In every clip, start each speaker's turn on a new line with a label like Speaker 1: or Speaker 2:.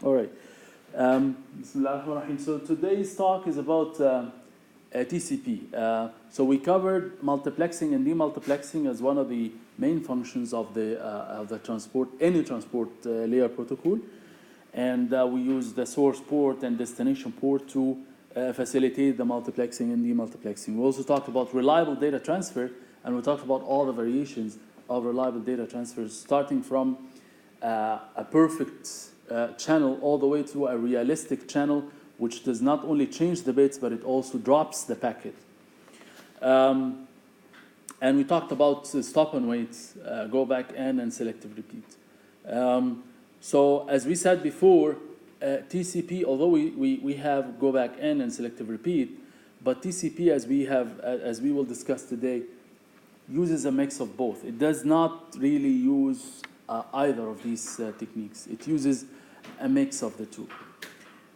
Speaker 1: All right. Bismillah ar-Rahman ar-Rahim. So today's talk is about TCP. So we covered multiplexing and demultiplexing as one of the main functions of the transport, any transport layer protocol, and we use the source port and destination port to facilitate the multiplexing and demultiplexing. We also talked about reliable data transfer, and we talked about all the variations of reliable data transfers, starting from a perfect channel all the way to a realistic channel, which does not only change the bits, but it also drops the packet. And we talked about stop and wait, go back N, and selective repeat. So as we said before, TCP, although we have go back N and selective repeat, but TCP, as we will discuss today, uses a mix of both. It does not really use either of these techniques. It uses a mix of the two.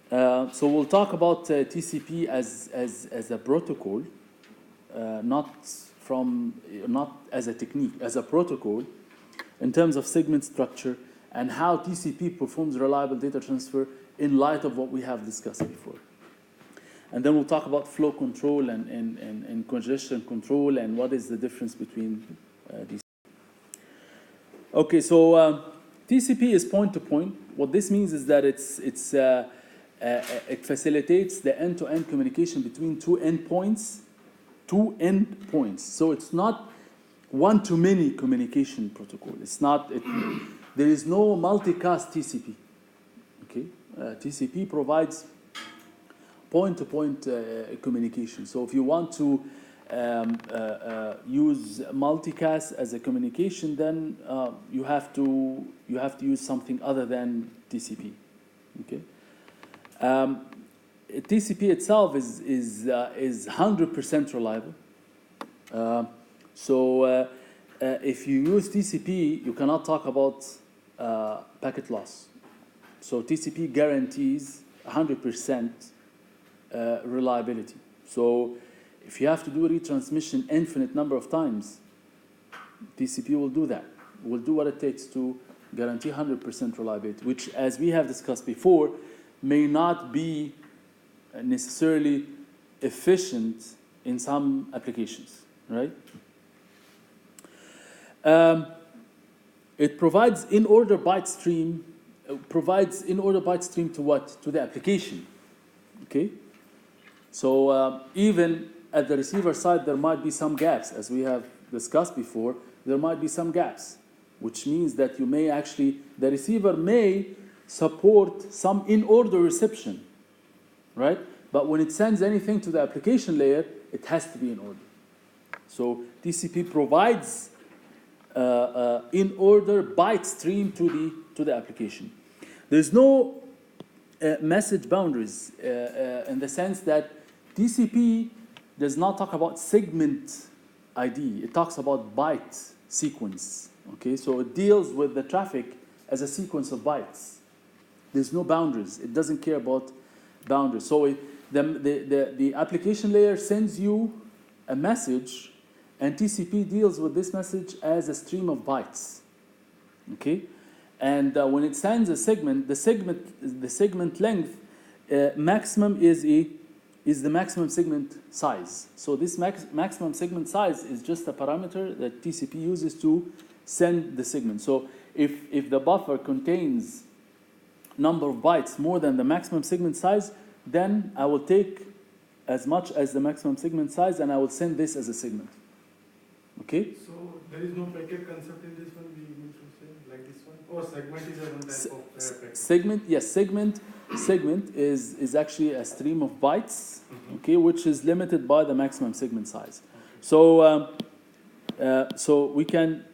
Speaker 1: So we'll talk about TCP as a protocol, not as a technique, as a protocol, in terms of segment structure and how TCP performs reliable data transfer in light of what we have discussed before. And then we'll talk about flow control and congestion control and what is the difference between these. Okay, so TCP is point-to-point. What this means is that it facilitates the end-to-end communication between two endpoints. So it's not one-to-many communication protocol. It's not. There is no multicast TCP. Okay, TCP provides point-to-point communication. So if you want to use multicast as a communication, then you have to use something other than TCP. Okay. TCP itself is 100% reliable. So if you use TCP, you cannot talk about packet loss. So TCP guarantees 100% reliability. So if you have to do retransmission infinite number of times, TCP will do that. Will do what it takes to guarantee 100% reliability, which, as we have discussed before, may not be necessarily efficient in some applications, right? It provides in-order byte stream. Provides in-order byte stream to what? To the application. Okay. So even at the receiver side, there might be some gaps, as we have discussed before. There might be some gaps, which means that you may actually, the receiver may support some in-order reception, right? But when it sends anything to the application layer, it has to be in order. So TCP provides in-order byte stream to the application. There's no message boundaries in the sense that TCP does not talk about segment ID. It talks about byte sequence. Okay, so it deals with the traffic as a sequence of bytes. There's no boundaries. It doesn't care about boundaries. So the application layer sends you a message, and TCP deals with this message as a stream of bytes. Okay, and when it sends a segment, the segment length maximum is the maximum segment size. So this maximum segment size is just a parameter that TCP uses to send the segment. So if the buffer contains number of bytes more than the maximum segment size, then I will take as much as the maximum segment size and I will send this as a segment. Okay?
Speaker 2: So there is no packet concept in this one, we need to say, like this one? Or segment is a one type of packet?
Speaker 1: Segment, yes, segment is actually a stream of bytes, okay, which is limited by the maximum segment size. Okay. So we can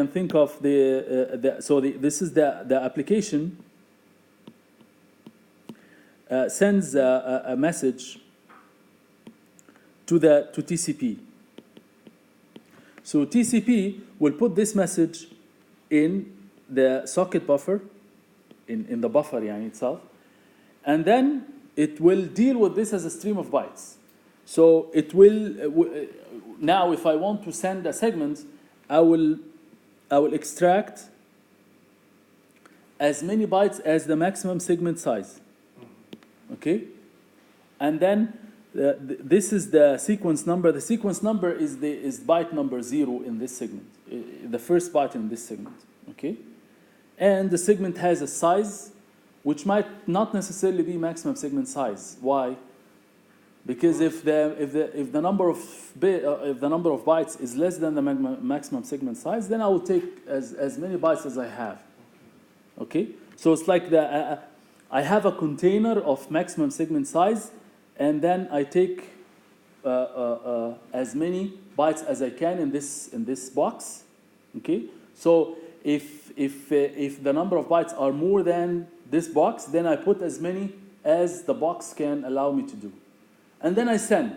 Speaker 1: think of this is the application sends a message to TCP. So TCP will put this message in the socket buffer, in the buffer itself, and then it will deal with this as a stream of bytes. So it will now, if I want to send a segment, I will extract as many bytes as the maximum segment size. Okay? And then this is the sequence number. The sequence number is byte number 0 in this segment, the first byte in this segment. Okay? And the segment has a size which might not necessarily be maximum segment size. Why? Because if the number of bytes is less than the maximum segment size, then I will take as many bytes as I have. Okay, so it's like I have a container of maximum segment size, and then I take as many bytes as I can in this box. Okay, so if the number of bytes are more than this box, then I put as many as the box can allow me to do. And then I send.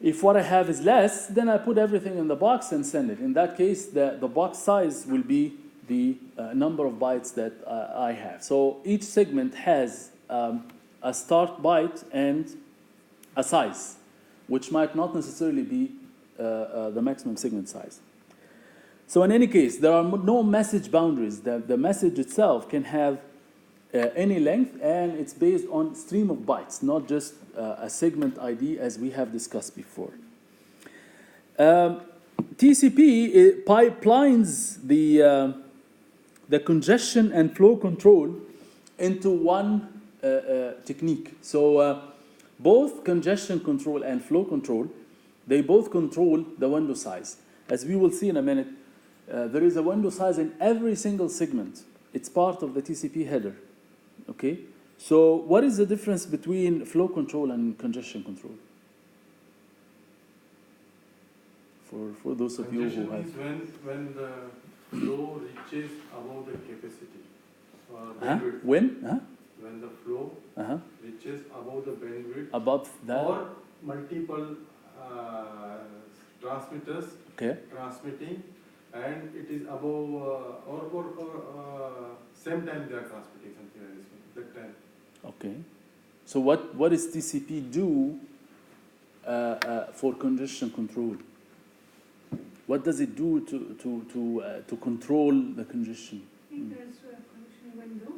Speaker 1: If what I have is less, then I put everything in the box and send it. In that case, the box size will be the number of bytes that I have. So each segment has a start byte and a size, which might not necessarily be the maximum segment size. So in any case, there are no message boundaries. The message itself can have any length, and it's based on stream of bytes, not just a segment ID as we have discussed before. TCP pipelines the congestion and flow control into one technique. So both congestion control and flow control, they both control the window size. As we will see in a minute, there is a window size in every single segment. It's part of the TCP header. Okay, so what is the difference between flow control and congestion control? For those of you who have.
Speaker 2: Congestion is when the flow reaches above the capacity. Bandwidth. When the flow reaches above the bandwidth.
Speaker 1: Above that.
Speaker 2: Or multiple transmitters transmitting, and it is above or same time they are transmitting something like this. That time.
Speaker 1: Okay. So what does TCP do for congestion control? What does it do to control the congestion?
Speaker 3: I think there's a congestion window.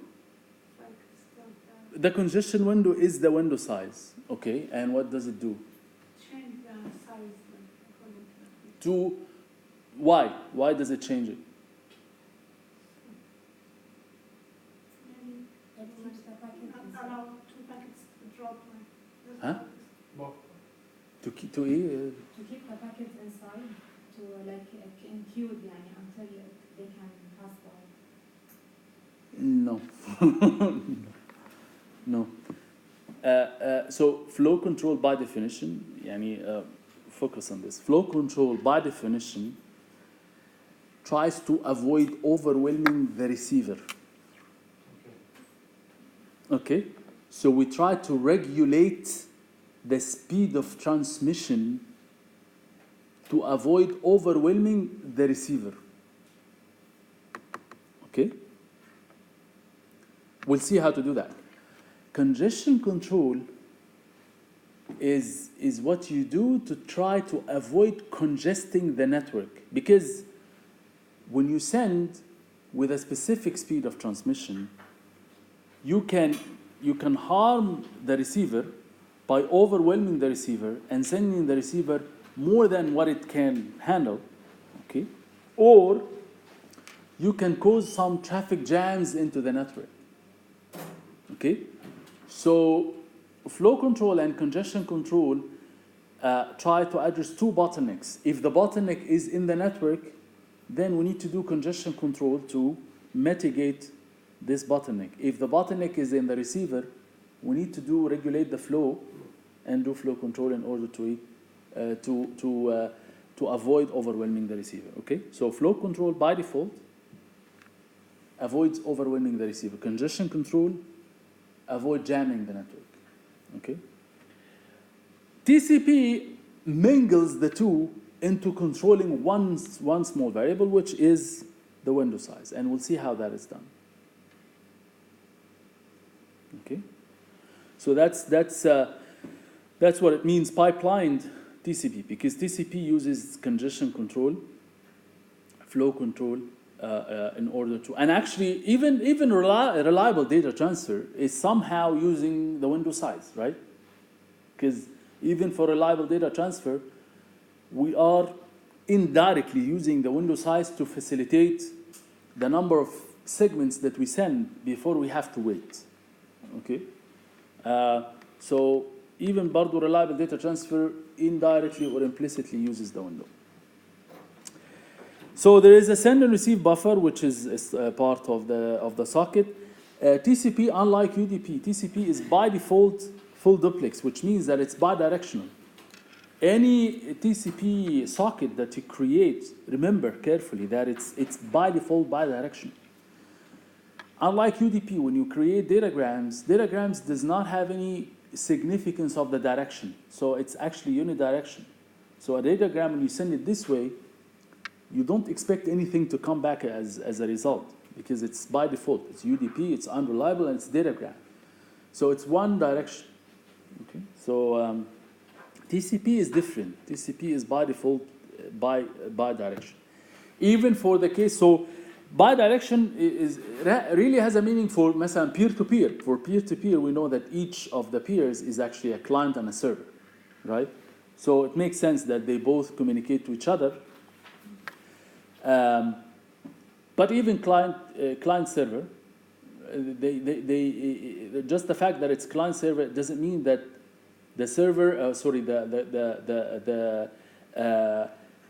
Speaker 1: The congestion window is the window size. Okay. And what does it do?
Speaker 3: Change the size.
Speaker 1: To why? Why does it change it?
Speaker 3: Allow 2 packets to drop.
Speaker 1: To keep
Speaker 4: to keep the packets inside, to like include until they can pass by.
Speaker 1: No. So flow control by definition, focus on this. Flow control by definition tries to avoid overwhelming the receiver. Okay, so we try to regulate the speed of transmission to avoid overwhelming the receiver. Okay, we'll see how to do that. Congestion control is what you do to try to avoid congesting the network, because when you send with a specific speed of transmission, you can harm the receiver by overwhelming the receiver and sending the receiver more than what it can handle, okay? Or you can cause some traffic jams into the network, okay? So flow control and congestion control try to address two bottlenecks. If the bottleneck is in the network, then we need to do congestion control to mitigate this bottleneck. If the bottleneck is in the receiver, we need to regulate the flow and do flow control in order to avoid overwhelming the receiver. Okay, so flow control by default avoids overwhelming the receiver. Congestion control avoid jamming the network. Okay, TCP mingles the two into controlling one small variable, which is the window size, and we'll see how that is done. Okay, so that's what it means, pipelined TCP, because TCP uses congestion control, flow control, in order to, and actually even reliable data transfer is somehow using the window size, right? Because even for reliable data transfer, we are indirectly using the window size to facilitate the number of segments that we send before we have to wait, okay? So even برضو reliable data transfer indirectly or implicitly uses the window. So there is a send and receive buffer, which is part of the socket. TCP, unlike UDP, TCP is by default full duplex, which means that it's bidirectional. Any TCP socket that you create, remember carefully that it's by default bidirectional. Unlike UDP, when you create datagrams does not have any significance of the direction. So it's actually unidirectional. So a datagram, when you send it this way, you don't expect anything to come back as a result because it's by default. It's UDP, it's unreliable, and it's datagram. So it's one direction. Okay. So TCP is different. TCP is by default bi-direction. Even for the case, so bi-direction really has a meaning for مثلا peer-to-peer. For peer-to-peer, we know that each of the peers is actually a client and a server, right? So it makes sense that they both communicate to each other. But even client-server, just the fact that it's client-server doesn't mean that the server,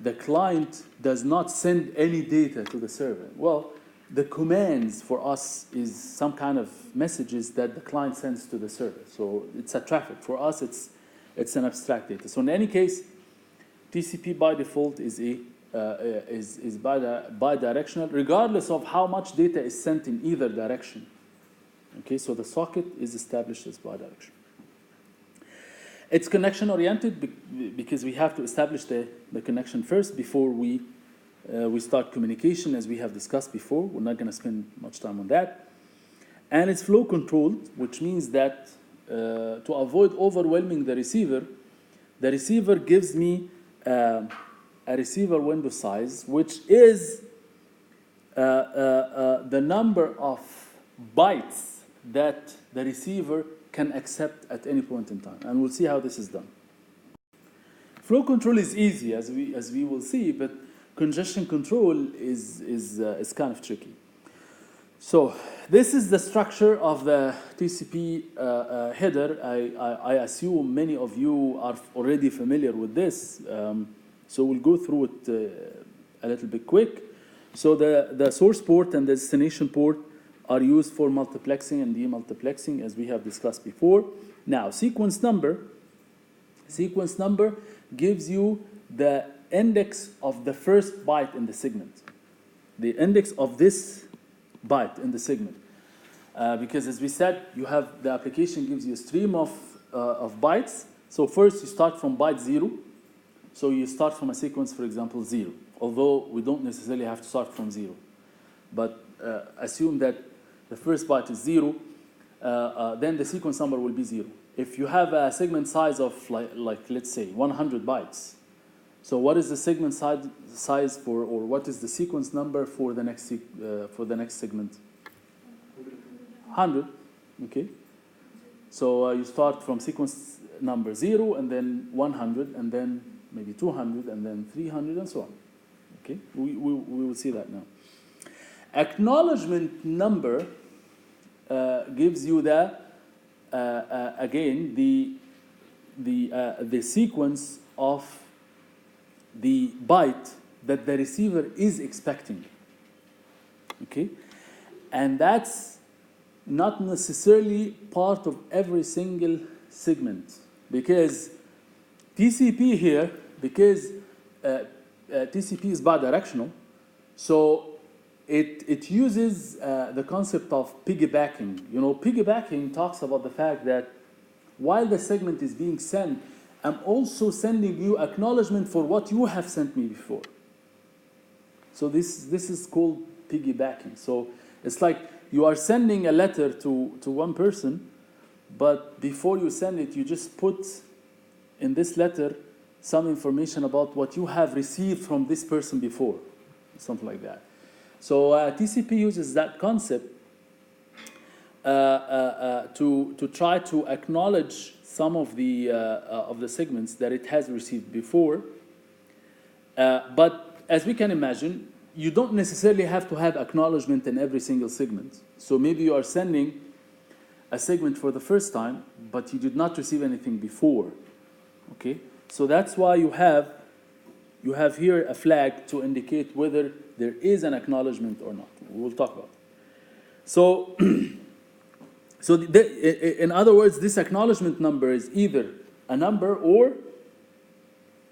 Speaker 1: the client does not send any data to the server. Well, the commands for us is some kind of messages that the client sends to the server. So it's a traffic. For us, it's an abstract data. So in any case, TCP by default is bidirectional, regardless of how much data is sent in either direction. Okay, so the socket is established as bidirectional. It's connection oriented because we have to establish the connection first before we start communication, as we have discussed before. We're not going to spend much time on that. And it's flow controlled, which means that to avoid overwhelming the receiver gives me a receiver window size, which is the number of bytes that the receiver can accept at any point in time. And we'll see how this is done. Flow control is easy, as we will see, but congestion control is kind of tricky. So this is the structure of the TCP header. I assume many of you are already familiar with this. So we'll go through it a little bit quick. So the source port and the destination port are used for multiplexing and demultiplexing, as we have discussed before. Now, sequence number gives you the index of the first byte in the segment. The index of this byte in the segment. Because as we said, you have the application gives you a stream of bytes. So first you start from byte 0. So you start from a sequence, for example, 0. Although we don't necessarily have to start from 0. But assume that the first byte is 0, then the sequence number will be 0. If you have a segment size of like let's say 100 bytes, so what is the segment size for, or what is the sequence number for the next segment? 100. Okay. So you start from sequence number 0, and then 100, and then maybe 200, and then 300, and so on. Okay. We will see that now. Acknowledgement number gives you the again the sequence of the byte that the receiver is expecting. Okay, and that's not necessarily part of every single segment, because TCP here, because TCP is bidirectional, so it uses the concept of piggybacking. You know, piggybacking talks about the fact that while the segment is being sent, I'm also sending you acknowledgement for what you have sent me before. So this is called piggybacking. So it's like you are sending a letter to one person, but before you send it, you just put in this letter some information about what you have received from this person before, something like that. So TCP uses that concept to try to acknowledge some of the segments that it has received before. But as we can imagine, you don't necessarily have to have acknowledgement in every single segment. So maybe you are sending a segment for the first time, but you did not receive anything before. Okay, so that's why you have here a flag to indicate whether there is an acknowledgement or not. We'll talk about it. So, in other words, this acknowledgement number is either a number or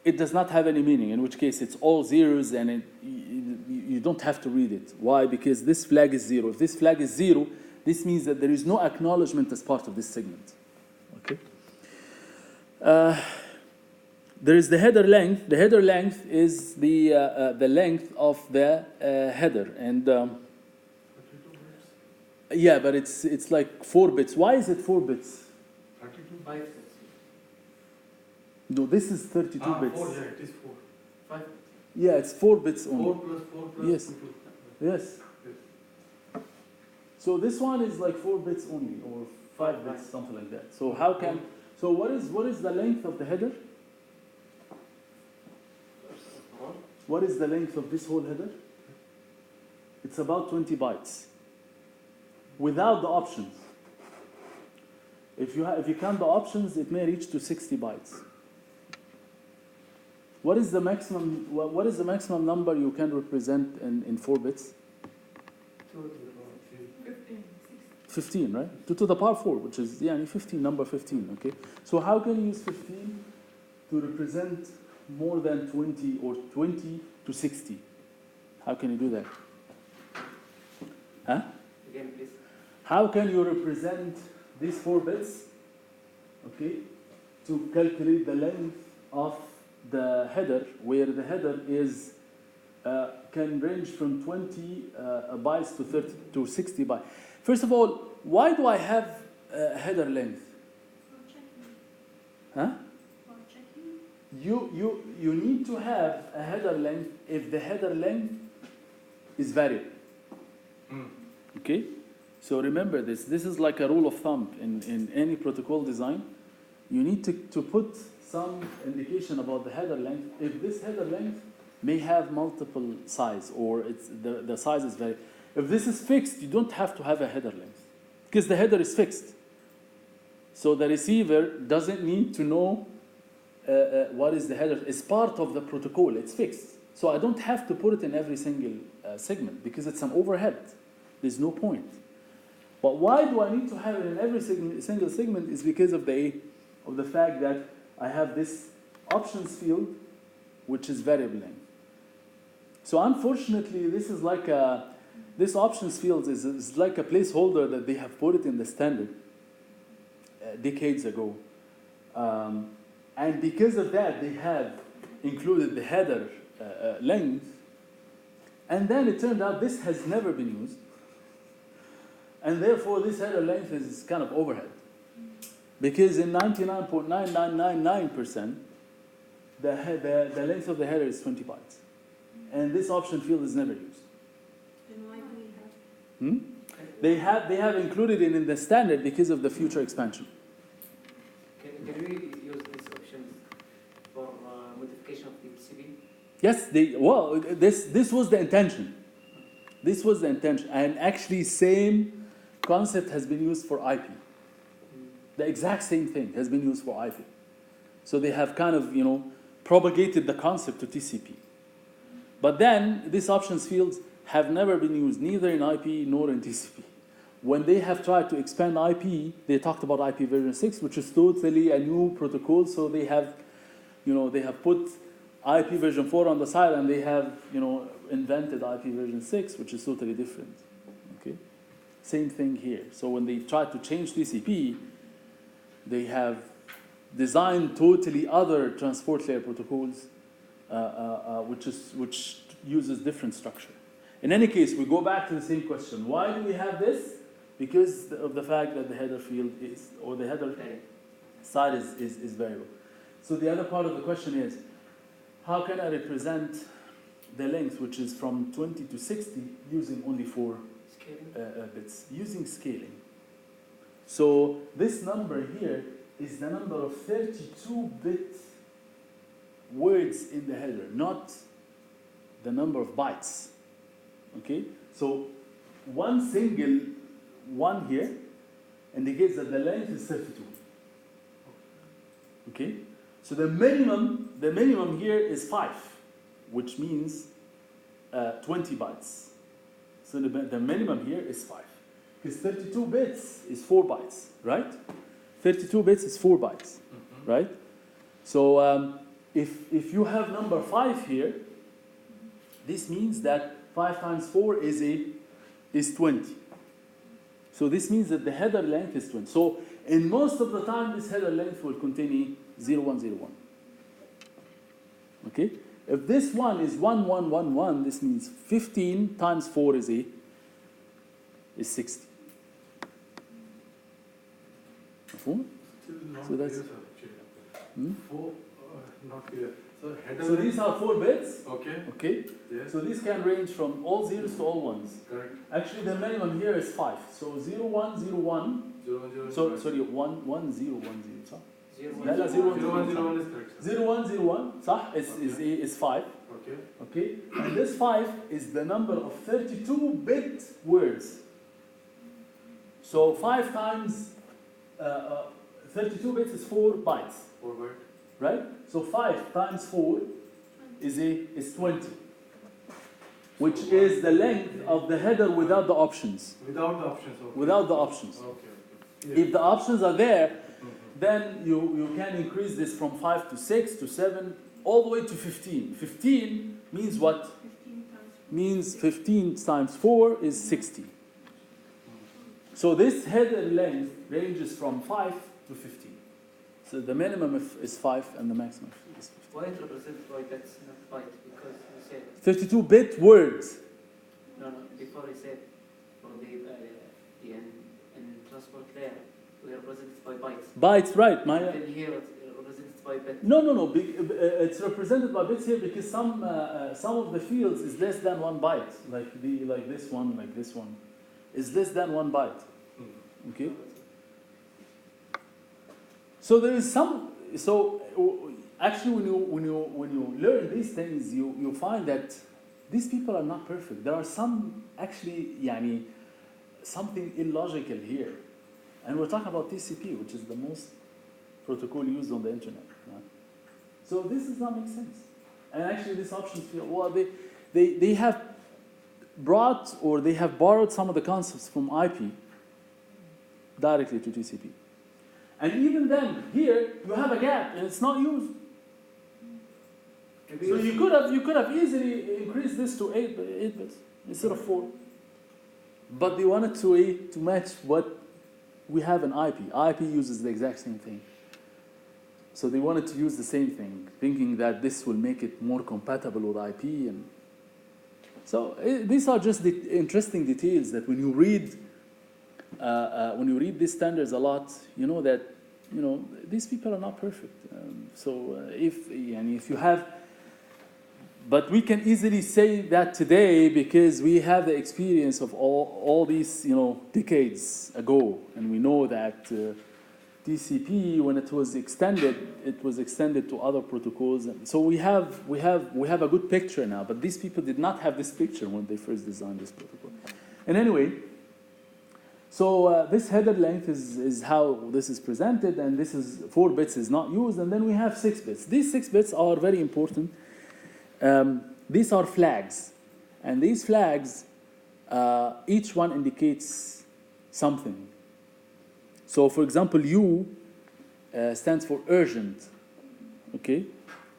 Speaker 1: it does not have any meaning, in which case it's all zeros and you don't have to read it. Why? Because this flag is 0. If this flag is 0, this means that there is no acknowledgement as part of this segment. Okay. There is the header length. The header length is the length of the header, and yeah, but it's like 4 bits. Why is it 4 bits?
Speaker 2: 32
Speaker 5: bytes.
Speaker 1: No, this is 32 bits.
Speaker 2: 4, yeah, it is 4.
Speaker 5: 5.
Speaker 1: Yeah, it's 4 bits only.
Speaker 2: 4 plus 4 plus
Speaker 1: Yes.
Speaker 2: 2.
Speaker 1: Yes. So this one is like 4 bits only, or 5 bits, something like that. So how can? So what is the length of the header? What is the length of this whole header? It's about 20 bytes. Without the options. If you count the options, it may reach to 60 bytes. What is the maximum? What is the maximum number you can represent in 4 bits? 15, right? 2 to the power 4, which is 15, number 15. Okay. So how can you use 15 to represent more than 20 or 20 to 60? How can you do that? Huh?
Speaker 5: Again, please.
Speaker 1: How can you represent these 4 bits, okay, to calculate the length of the header, where the header is can range from 20 bytes to 30 to 60 bytes? First of all, why do I have a header length?
Speaker 3: For checking.
Speaker 1: Huh?
Speaker 3: For checking.
Speaker 1: You need to have a header length if the header length is variable. Okay? So remember this. This is like a rule of thumb in any protocol design. You need to put some indication about the header length. If this header length may have multiple size, or the size is very. If this is fixed, you don't have to have a header length because the header is fixed. So the receiver doesn't need to know what is the header. It's part of the protocol. It's fixed. So I don't have to put it in every single segment because it's an overhead. There's no point. But why do I need to have it in every single segment is because of the fact that I have this options field, which is variable length. So unfortunately, this is like this options field is like a placeholder that they have put it in the standard decades ago. And because of that, they have included the header length. And then it turned out this has never been used. And therefore, this header length is kind of overhead. Because in 99.9999%, the length of the header is 20 bytes. And this option field is never used.
Speaker 3: Then why do we have?
Speaker 1: They have included it in the standard because of the future expansion.
Speaker 5: Can we use these options for modification of the TCP?
Speaker 1: Yes, this was the intention. This was the intention. And actually, same concept has been used for IP. The exact same thing has been used for IP. So they have kind of, propagated the concept to TCP. But then, these options fields have never been used, neither in IP nor in TCP. When they have tried to expand IP, they talked about IP version 6, which is totally a new protocol. So they have, they have put IP version 4 on the side, and they have, invented IP version 6, which is totally different. Okay, same thing here. So when they try to change TCP, they have designed totally other transport layer protocols, which uses different structure. In any case, we go back to the same question. Why do we have this? Because of the fact that the header field is, or the header side is variable. So the other part of the question is, how can I represent the length, which is from 20 to 60, using only 4
Speaker 5: Scaling.
Speaker 1: bits, using scaling. So this number here is the number of 32-bit words in the header, not the number of bytes. Okay? So one single one here indicates that the length is 32. Okay? So the minimum here is 5, which means 20 bytes. So the minimum here is 5. Because 32 bits is 4 bytes, right? 32 bits is 4 bytes, right? So if you have number 5 here, this means that 5 times 4 is 20. So this means that the header length is 20. So in most of the time, this header length will contain 0101. Okay? If this one is 1111, this means 15 times 4 is 60.
Speaker 2: Still not
Speaker 1: So that's-
Speaker 2: clear, sir, actually.
Speaker 1: Hmm?
Speaker 2: Four, not clear. So header.
Speaker 1: So these are 4 bits.
Speaker 2: Okay.
Speaker 1: Okay?
Speaker 2: Yes.
Speaker 1: So these can range from all zeros to all ones.
Speaker 2: Correct.
Speaker 1: Actually, the minimum here is 5. So 0101.
Speaker 2: 0, 0,
Speaker 1: So, sorry, 11010. صح؟
Speaker 5: 0,
Speaker 1: لا لا
Speaker 2: 0,
Speaker 1: 0101
Speaker 2: 1, 0,
Speaker 1: صح؟
Speaker 2: 1 is correct, sir.
Speaker 1: 0101 صح is 5.
Speaker 2: Okay.
Speaker 1: Okay? And this 5 is the number of 32-bit words. So 5 times 32 bits is 4 bytes,
Speaker 2: 4 byte.
Speaker 1: right? So 5 times 4 is 20, which is the length of the header without the options.
Speaker 2: Without the options. Okay.
Speaker 1: Without the options.
Speaker 2: Okay. Okay.
Speaker 1: If the options are there,
Speaker 2: Mhm.
Speaker 1: then you can increase this from 5 to 6 to 7, all the way to 15. 15 means what?
Speaker 3: 15 times.
Speaker 1: Means 15 times 4 is 60. So this header length ranges from 5 to 15. So the minimum is 5 and the maximum is 15.
Speaker 5: Why it represented by bits, not byte? Because you said,
Speaker 1: 32-bit words.
Speaker 5: no, before you said for the in transport layer, we represented by bytes.
Speaker 1: Bytes, right.
Speaker 5: Then here it represented by bit.
Speaker 1: No. It's represented by bits here because some of the fields is less than 1 byte. Like this one, is less than 1 byte.
Speaker 2: Mhm.
Speaker 1: Okay. So there is some. So actually, when you learn these things, you find that these people are not perfect. There are some actually, something illogical here, and we're talking about TCP, which is the most protocol used on the internet. Right? So this does not make sense. And actually, these options feel well. They have brought or they have borrowed some of the concepts from IP directly to TCP. And even then, here you have a gap and it's not used. So you could have easily increased this to 8 bits instead of 4. But they wanted to match what we have in IP. IP uses the exact same thing. So they wanted to use the same thing, thinking that this will make it more compatible with IP. And so these are just the interesting details that when you read these standards a lot, you know that these people are not perfect. If you have, but we can easily say that today because we have the experience of all these decades ago, and we know that TCP, when it was extended to other protocols, and so we have a good picture now. But these people did not have this picture when they first designed this protocol. And anyway. So this header length is how this is presented, and this is 4 bits is not used, and then we have 6 bits. These 6 bits are very important. These are flags, and these flags, each one indicates something. So for example, U stands for urgent, okay?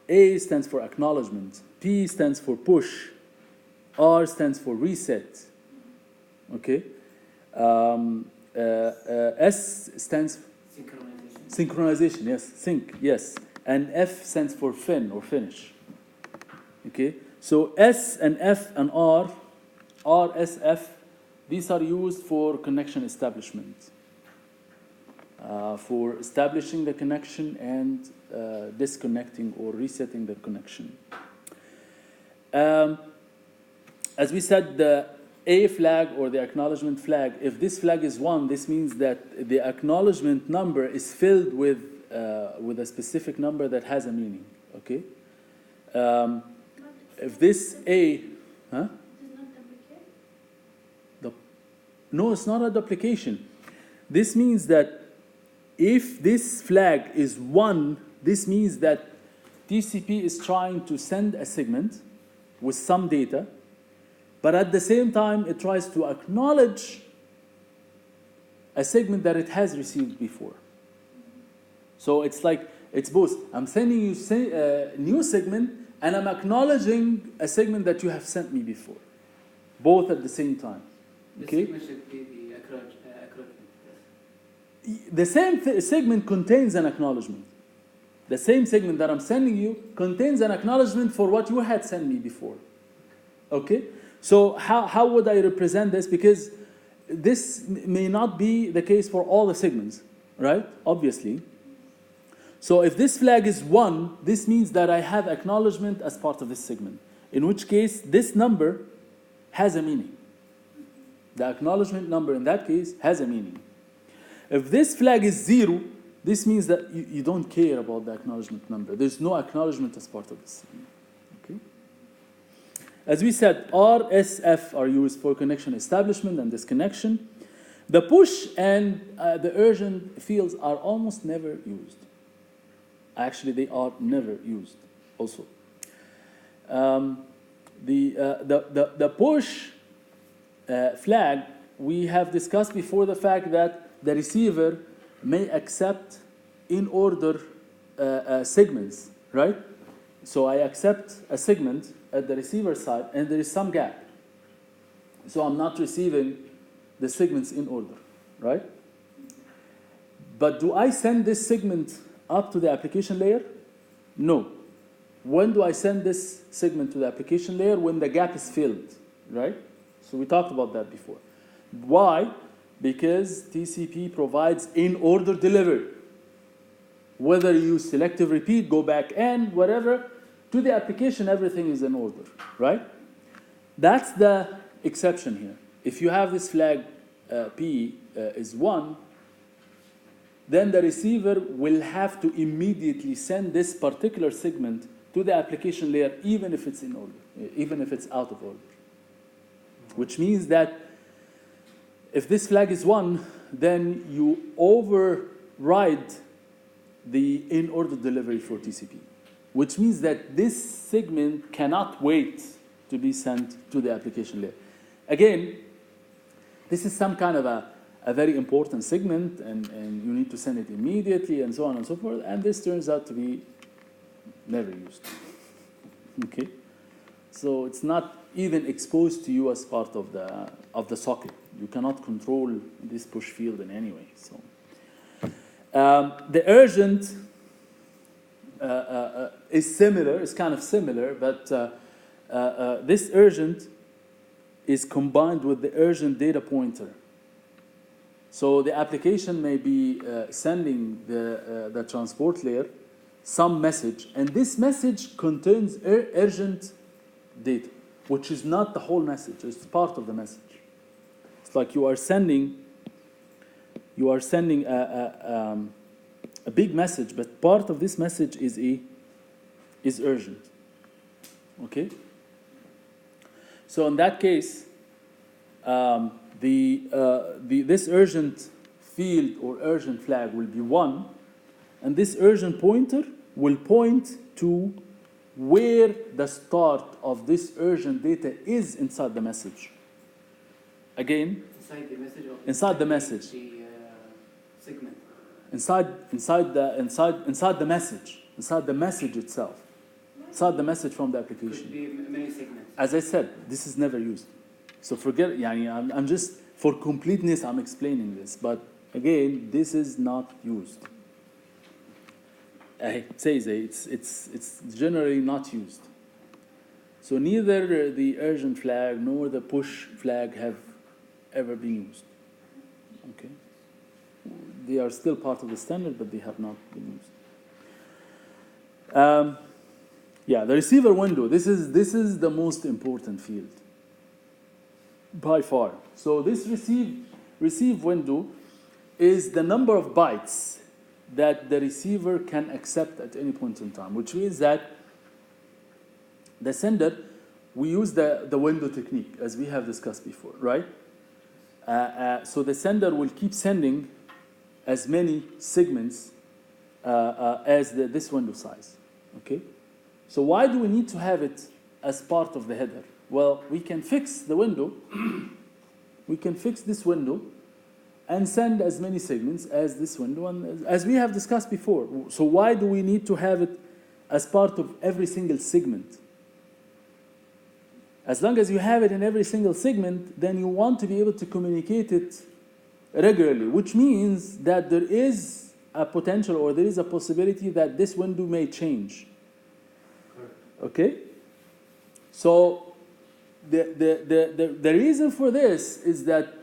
Speaker 1: A stands for acknowledgement, P stands for push, R stands for reset, okay? S stands for synchronization, yes, sync, yes. And F stands for fin or finish. Okay, so S and F and R, S, these are used for connection establishment, for establishing the connection and disconnecting or resetting the connection. as we said, the A flag or the acknowledgement flag, if this flag is 1, this means that the acknowledgement number is filled with a specific number that has a meaning, okay? If this A, huh?
Speaker 3: Does not duplicate?
Speaker 1: No, it's not a duplication. This means that if this flag is 1, this means that TCP is trying to send a segment with some data, but at the same time, it tries to acknowledge a segment that it has received before. So it's like, it's both. I'm sending you a new segment, and I'm acknowledging a segment that you have sent me before, both at the same time. Okay?
Speaker 5: The segment should be the acknowledgement.
Speaker 1: The same segment contains an acknowledgement. The same segment that I'm sending you contains an acknowledgement for what you had sent me before. Okay? So how would I represent this? Because this may not be the case for all the segments, right? Obviously. So if this flag is 1, this means that I have acknowledgement as part of this segment, in which case this number has a meaning. The acknowledgement number in that case has a meaning. If this flag is 0, this means that you don't care about the acknowledgement number. There's no acknowledgement as part of this segment. Okay? As we said, R, S, F are used for connection establishment and disconnection. The push and the urgent fields are almost never used. Actually, they are never used also. The push flag, we have discussed before the fact that the receiver may accept in order segments, right? So I accept a segment at the receiver side, and there is some gap. So I'm not receiving the segments in order, right? But do I send this segment up to the application layer? No. When do I send this segment to the application layer? When the gap is filled, right? So we talked about that before. Why? Because TCP provides in-order delivery. Whether you use selective repeat, go back and whatever, to the application, everything is in order, right? That's the exception here. If you have this flag P is 1, then the receiver will have to immediately send this particular segment to the application layer, even if it's in order, even if it's out of order. Which means that if this flag is 1, then you override the in-order delivery for TCP, which means that this segment cannot wait to be sent to the application layer. Again, this is some kind of a very important segment, and you need to send it immediately, and so on and so forth, and this turns out to be never used. Okay? So it's not even exposed to you as part of the socket. You cannot control this push field in any way. So the urgent is similar. It's kind of similar, but this urgent is combined with the urgent data pointer. So the application may be sending the transport layer some message, and this message contains urgent data, which is not the whole message. It's part of the message. It's like you are sending a big message, but part of this message is urgent. Okay. So in that case, this urgent field or urgent flag will be 1, and this urgent pointer will point to where the start of this urgent data is inside the message. Again,
Speaker 5: inside the message. Or
Speaker 1: inside the message.
Speaker 5: The segment.
Speaker 1: Inside the message. Inside the message itself. Inside the message from the application.
Speaker 5: Could be many segments.
Speaker 1: As I said, this is never used. So forget. I'm just for completeness. I'm explaining this, but again, this is not used. It says it's generally not used. So neither the urgent flag nor the push flag have ever been used. Okay, they are still part of the standard, but they have not been used. Yeah, the receiver window. This is the most important field. by far. So this receive window is the number of bytes that the receiver can accept at any point in time, which means that the sender, we use the window technique, as we have discussed before, right? So the sender will keep sending as many segments as this window size, okay? So why do we need to have it as part of the header? Well, we can fix the window, we can fix this window and send as many segments as this window, and as we have discussed before. So why do we need to have it as part of every single segment? As long as you have it in every single segment, then you want to be able to communicate it regularly, which means that there is a potential or there is a possibility that this window may change. Okay? So the reason for this is that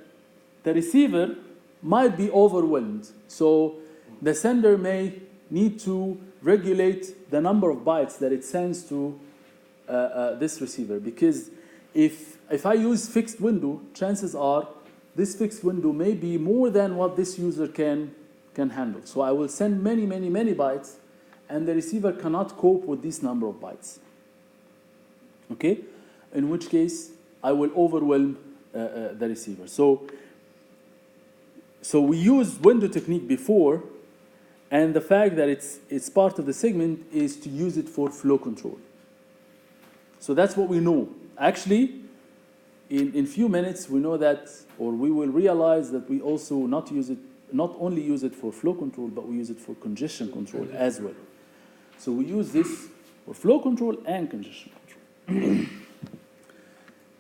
Speaker 1: the receiver might be overwhelmed. So the sender may need to regulate the number of bytes that it sends to this receiver, because if I use fixed window, chances are this fixed window may be more than what this user can handle. So I will send many bytes, and the receiver cannot cope with this number of bytes. Okay? In which case, I will overwhelm the receiver. So we used window technique before, and the fact that it's part of the segment is to use it for flow control. So that's what we know. Actually, in few minutes, we know that, or we will realize that we also not only use it for flow control, but we use it for congestion control as well. So we use this for flow control and congestion control.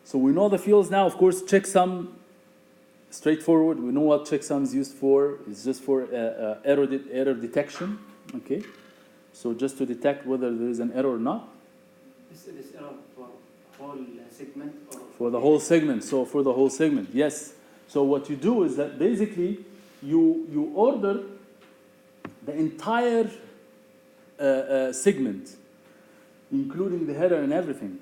Speaker 1: So we know the fields now. Of course, checksum, straightforward. We know what checksum is used for. It's just for error detection. Okay, so just to detect whether there is an error or not.
Speaker 5: This error for whole segment or
Speaker 1: for the whole segment? So for the whole segment, yes. So what you do is that basically you order the entire segment, including the header and everything,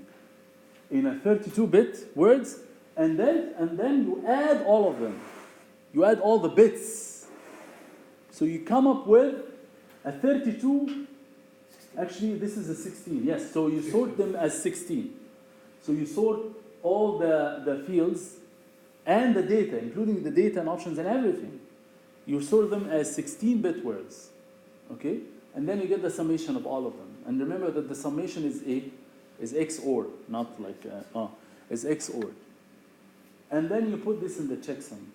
Speaker 1: in a 32-bit words, and then you add all of them. You add all the bits. So you come up with a 32. Actually, this is a 16. Yes. So you sort them as 16. So you sort all the fields and the data, including the data and options and everything. You sort them as 16-bit words. Okay? And then you get the summation of all of them. And remember that the summation is XOR, not like is XOR. And then you put this in the checksum.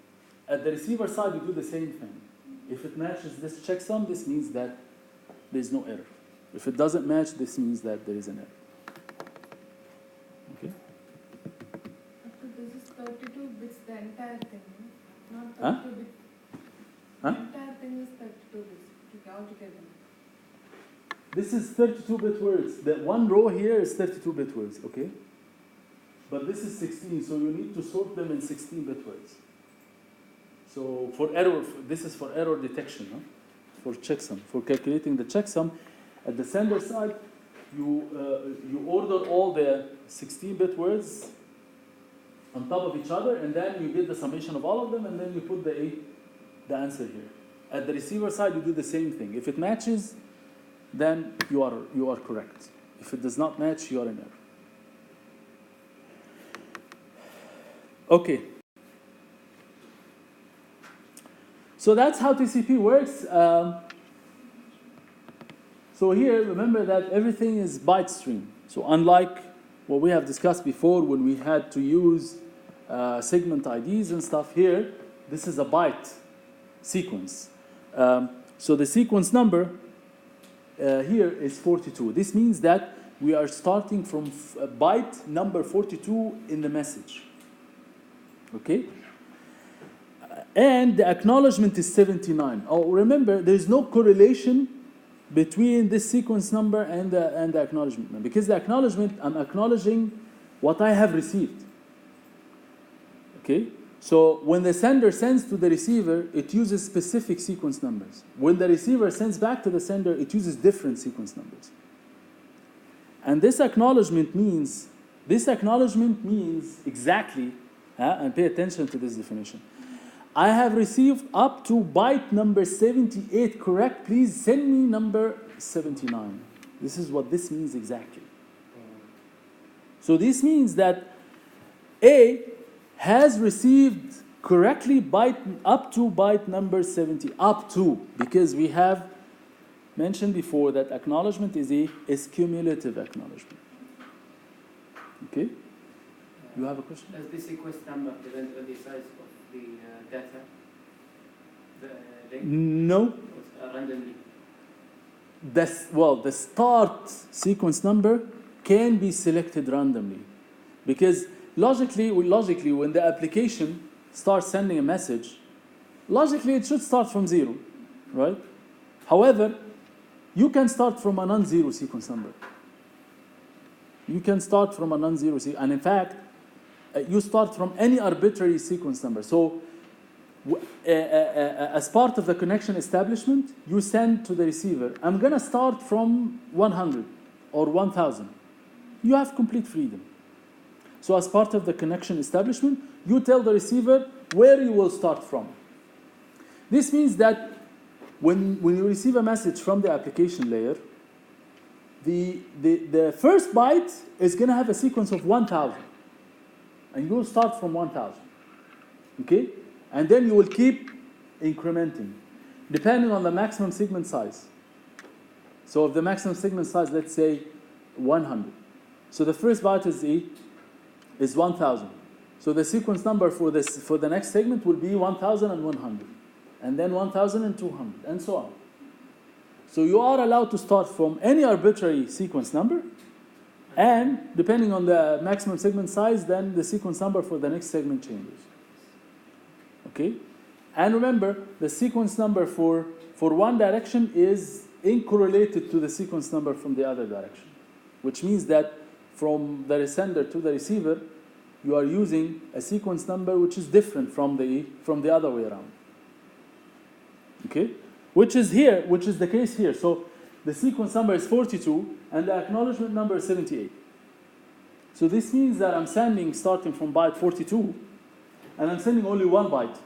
Speaker 1: At the receiver side, you do the same thing. If it matches this checksum, this means that there is no error. If it doesn't match, this means that there is an error. Okay?
Speaker 4: This is 32 bits, the entire thing, not 32 bits.
Speaker 1: Huh?
Speaker 4: The entire thing is 32 bits altogether.
Speaker 1: This is 32-bit words. That one row here is 32-bit words, okay? But this is 16, so you need to sort them in 16-bit words. So for error, this is for error detection, huh? For checksum, for calculating the checksum. At the sender side, you order all the 16-bit words on top of each other, and then you get the summation of all of them, and then you put the answer here. At the receiver side, you do the same thing. If it matches, then you are correct. If it does not match, you are in error. Okay. So that's how TCP works. So here, remember that everything is byte stream. So unlike what we have discussed before when we had to use segment IDs and stuff, here, this is a byte sequence. So the sequence number here is 42. This means that we are starting from byte number 42 in the message. Okay? And the acknowledgement is 79. Oh, remember, there is no correlation between this sequence number and the acknowledgement number. Because the acknowledgement, I'm acknowledging what I have received. Okay? So when the sender sends to the receiver, it uses specific sequence numbers. When the receiver sends back to the sender, it uses different sequence numbers. And this acknowledgement means exactly And pay attention to this definition. I have received up to byte number 78 correct. Please send me number 79. This is what this means exactly. So this means that A has received correctly byte up to byte number 70. Up to, because we have mentioned before that acknowledgement is cumulative acknowledgement. Okay? You have a question?
Speaker 5: Does the sequence number depend on the size of the data? The link?
Speaker 1: No.
Speaker 5: Randomly?
Speaker 1: The start sequence number can be selected randomly. Because logically, when the application starts sending a message, logically it should start from 0, right? However, you can start from a non-zero sequence number. You can start from a non-zero sequence, and in fact, you start from any arbitrary sequence number. So, as part of the connection establishment, you send to the receiver, I'm going to start from 100 or 1000. You have complete freedom. So as part of the connection establishment, you tell the receiver where you will start from. This means that when you receive a message from the application layer, the first byte is going to have a sequence of 1000. And you will start from 1000. Okay? And then you will keep incrementing, depending on the maximum segment size. So if the maximum segment size, let's say 100. So the first byte is 1000. So the sequence number for the next segment will be 1100. And then 1200, and so on. So you are allowed to start from any arbitrary sequence number, and depending on the maximum segment size, then the sequence number for the next segment changes. Okay? And remember, the sequence number for one direction is incorrelated to the sequence number from the other direction, which means that from the sender to the receiver, you are using a sequence number which is different from the other way around. Okay? Which is the case here. So the sequence number is 42 and the acknowledgement number is 78. So this means that I'm sending starting from byte 42 and I'm sending only one byte.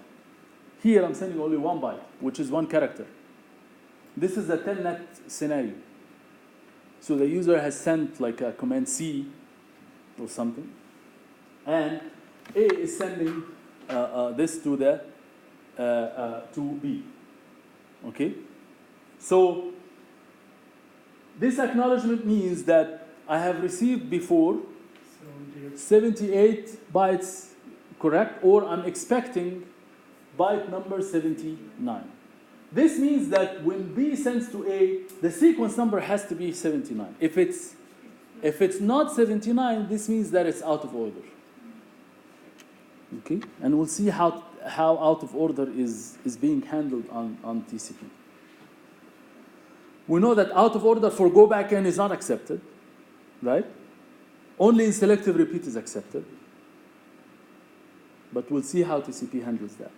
Speaker 1: Here I'm sending only one byte, which is one character. This is a telnet scenario. So the user has sent like a command C or something, and A is sending this to B. Okay? So this acknowledgement means that I have received before 78 bytes correct, or I'm expecting byte number 79. This means that when B sends to A, the sequence number has to be 79. If it's not 79, this means that it's out of order. Okay? And we'll see how out of order is being handled on TCP. We know that out of order for go back N is not accepted, right? Only in selective repeat is accepted. But we'll see how TCP handles that.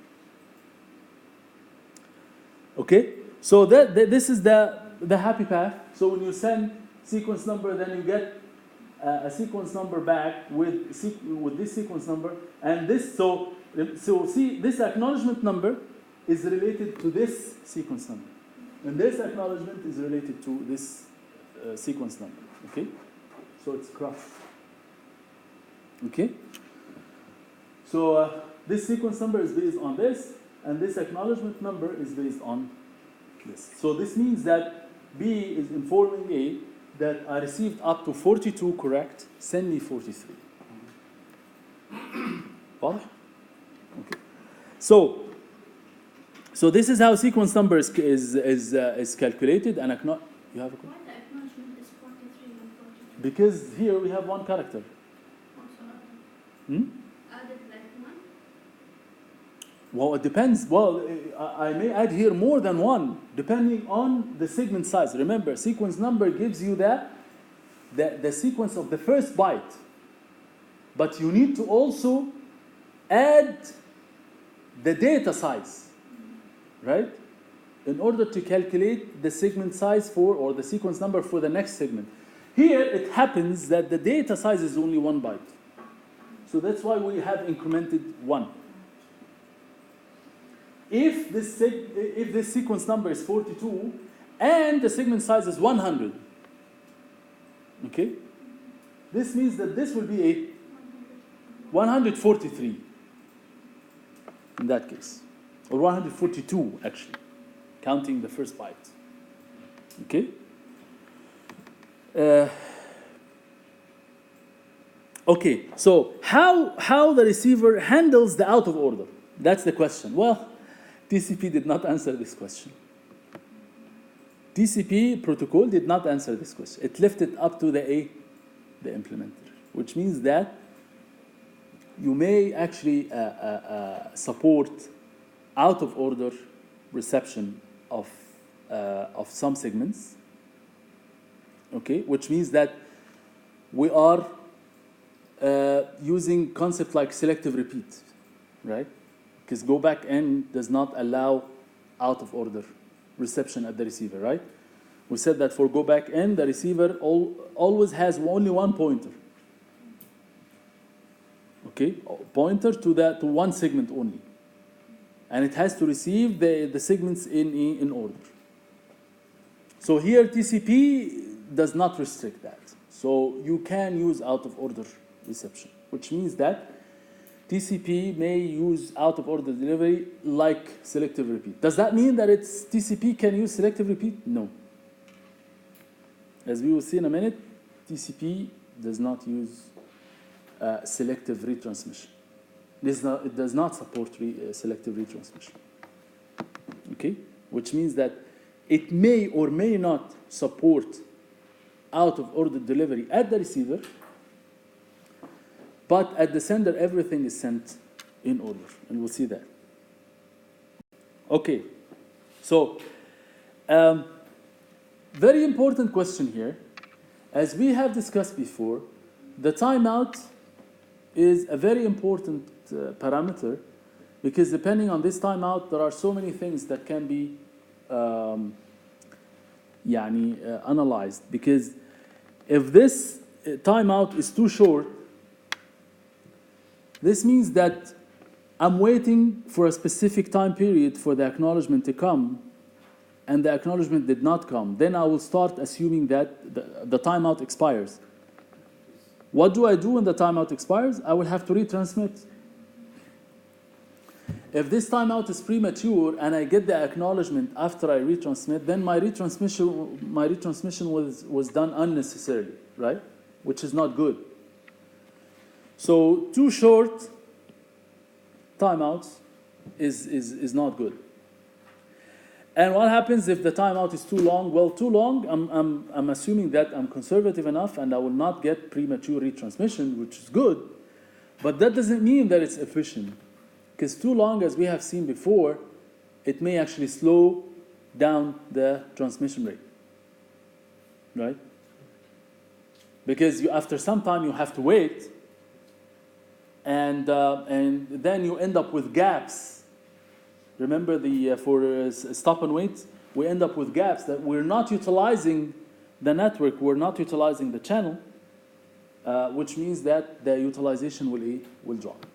Speaker 1: Okay? So this is the happy path. So when you send sequence number, then you get a sequence number back with this sequence number, and this. So see, this acknowledgement number is related to this sequence number, and this acknowledgement is related to this sequence number. Okay? So it's crossed. Okay? So this sequence number is based on this, and this acknowledgement number is based on this. So this means that B is informing A that I received up to 42 correct, send me 43. واضح? Okay. So this is how sequence number is calculated, and you have a question?
Speaker 3: Why the acknowledgement is 43 and 42?
Speaker 1: Because here we have one character.
Speaker 3: Added like one?
Speaker 1: Well, it depends. Well, I may add here more than one, depending on the segment size. Remember, sequence number gives you the sequence of the first byte. But you need to also add the data size, right? In order to calculate the segment size or the sequence number for the next segment. Here, it happens that the data size is only 1 byte. So that's why we have incremented 1. If this sequence number is 42 and the segment size is 100, okay, this means that this will be a 143 in that case, or 142 actually, counting the first byte. Okay. Okay. So how the receiver handles the out of order? That's the question. Well, TCP did not answer this question. TCP protocol did not answer this question. It left it up to the implementer, which means that you may actually support out of order reception of some segments. Okay, which means that we are using concept like selective repeat, right? Because go back N does not allow out of order reception at the receiver, right? We said that for go back N, the receiver always has only one pointer. Okay, pointer to one segment only, and it has to receive the segments in order. So here TCP does not restrict that. So you can use out of order reception, which means that TCP may use out of order delivery like selective repeat. Does that mean that TCP can use selective repeat? No. As we will see in a minute, TCP does not use selective retransmission. It does not support selective retransmission. Okay? Which means that it may or may not support out of order delivery at the receiver, but at the sender, everything is sent in order, and we'll see that. Okay, so very important question here. As we have discussed before, the timeout is a very important parameter, because depending on this timeout, there are so many things that can be analyzed. Because if this timeout is too short, this means that I'm waiting for a specific time period for the acknowledgement to come, and the acknowledgement did not come. Then I will start assuming that the timeout expires. What do I do when the timeout expires? I will have to retransmit. If this timeout is premature and I get the acknowledgement after I retransmit, then my retransmission was done unnecessarily, right? Which is not good. So too short timeouts is not good. And what happens if the timeout is too long? Well, too long, I'm assuming that I'm conservative enough and I will not get premature retransmission, which is good, but that doesn't mean that it's efficient. Because too long, as we have seen before, it may actually slow down the transmission rate, right? Because after some time you have to wait, and then you end up with gaps. Remember for stop and wait, we end up with gaps that we're not utilizing the network, we're not utilizing the channel, which means that the utilization will drop.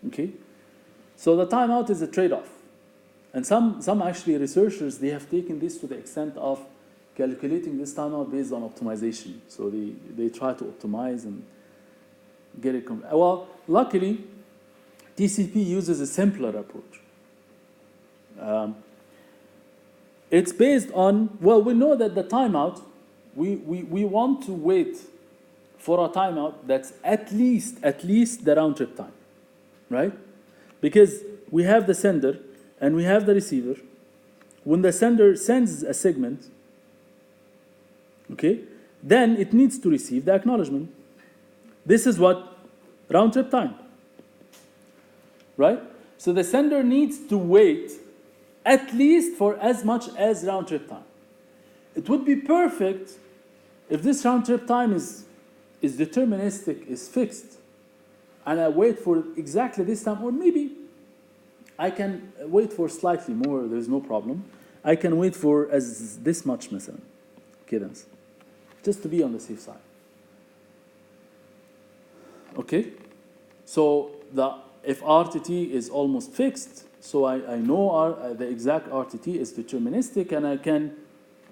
Speaker 1: Okay, so the timeout is a trade-off, and some actually researchers, they have taken this to the extent of calculating this timeout based on optimization. So they try to optimize and get it. Well, luckily, TCP uses a simpler approach. It's based on, well, we know that the timeout, we want to wait for a timeout that's at least the round trip time, right? Because we have the sender and we have the receiver. When the sender sends a segment, okay, then it needs to receive the acknowledgement. This is what? Round trip time, right? So the sender needs to wait at least for as much as round trip time. It would be perfect if this round trip time is deterministic, is fixed, and I wait for exactly this time, or maybe I can wait for slightly more, there's no problem. I can wait for as this much, مثلا. كده مثلا. Just to be on the safe side. Okay? So if RTT is almost fixed, so I know the exact RTT is deterministic, and I can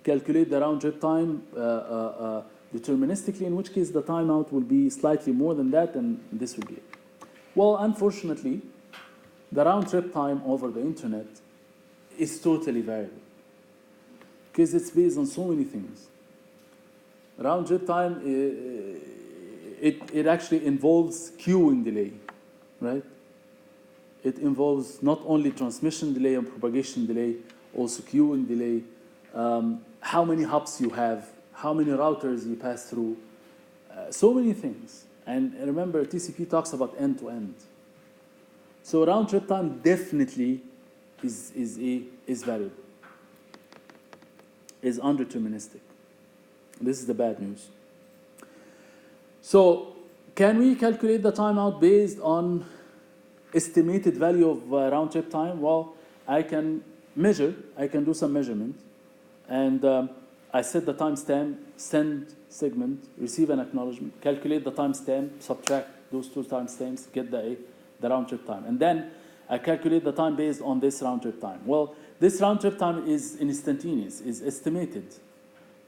Speaker 1: calculate the round trip time deterministically, in which case the timeout will be slightly more than that, and this will be it. Well, unfortunately, the round trip time over the internet is totally variable because it's based on so many things. Round trip time, it actually involves queuing delay, right? It involves not only transmission delay and propagation delay, also queuing delay, how many hops you have, how many routers you pass through, so many things. And remember, TCP talks about end-to-end. So round trip time definitely is variable, is undeterministic. This is the bad news. So can we calculate the timeout based on estimated value of round trip time? Well, I can measure, I can do some measurement, and I set the timestamp, send segment, receive an acknowledgement, calculate the timestamp, subtract those two timestamps, get the round trip time. And then I calculate the time based on this round trip time. Well, this round trip time is instantaneous, is estimated,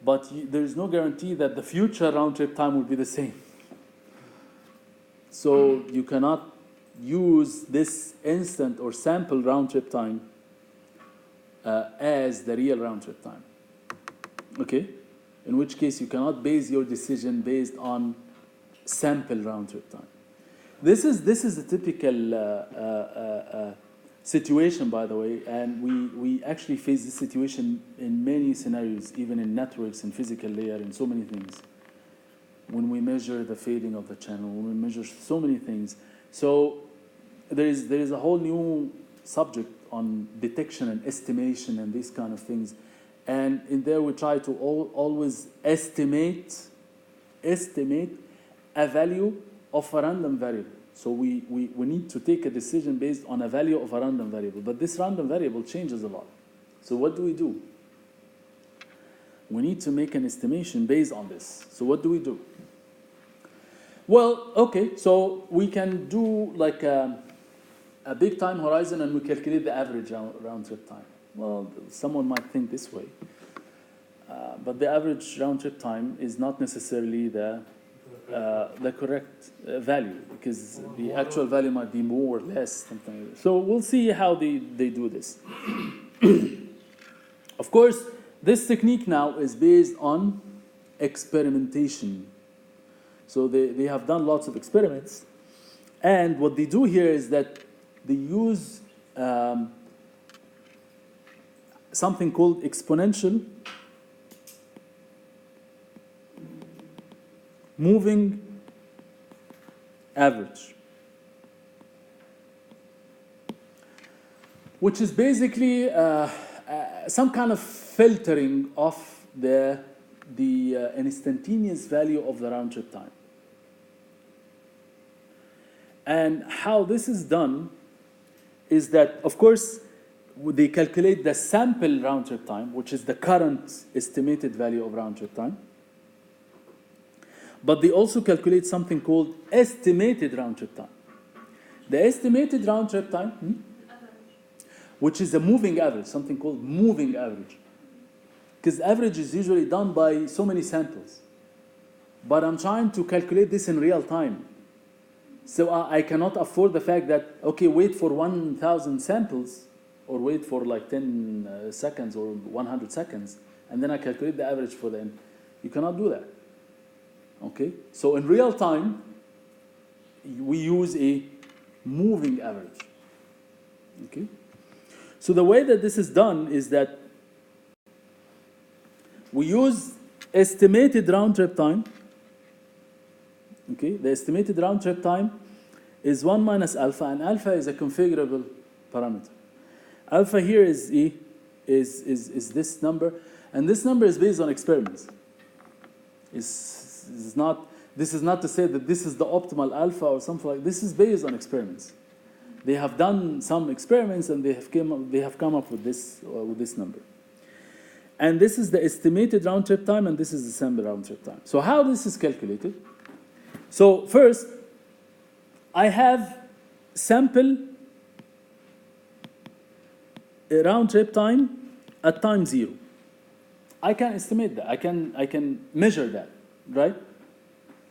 Speaker 1: but there is no guarantee that the future round trip time will be the same. So you cannot use this instant or sample round trip time as the real round trip time. Okay? In which case you cannot base your decision based on sample round trip time. This is a typical situation, by the way, and we actually face this situation in many scenarios, even in networks and physical layer and so many things. When we measure the fading of the channel, when we measure so many things. So there is a whole new subject on detection and estimation and these kind of things. And in there we try to always estimate a value of a random variable. So we need to take a decision based on a value of a random variable. But this random variable changes a lot. So what do? We need to make an estimation based on this. So what do? Well, okay, so we can do like a big time horizon and we calculate the average round trip time. Well, someone might think this way. But the average round trip time is not necessarily the correct value, because the actual value might be more or less, something like that. So we'll see how they do this. Of course, this technique now is based on experimentation. So they have done lots of experiments. And what they do here is that they use something called exponential moving average, which is basically some kind of filtering of the instantaneous value of the round trip time. And how this is done is that, of course, they calculate the sample round trip time, which is the current estimated value of round trip time. But they also calculate something called estimated round trip time. The estimated round trip time, which is a moving average, something called moving average. Because average is usually done by so many samples. But I'm trying to calculate this in real time. So I cannot afford the fact that, okay, wait for 1,000 samples, or wait for like 10 seconds or 100 seconds, and then I calculate the average for them. You cannot do that. Okay? So in real time, we use a moving average. Okay? So the way that this is done is that we use estimated round trip time. Okay, the estimated round trip time is 1 minus alpha, and alpha is a configurable parameter. Alpha here is this number, and this number is based on experiments. This is not to say that this is the optimal alpha or something like this. Is based on experiments. They have done some experiments and they have come up with this number. And this is the estimated round trip time, and this is the sample round trip time. So how this is calculated? So first, I have sample round trip time at time 0. I can estimate that. I can measure that, right?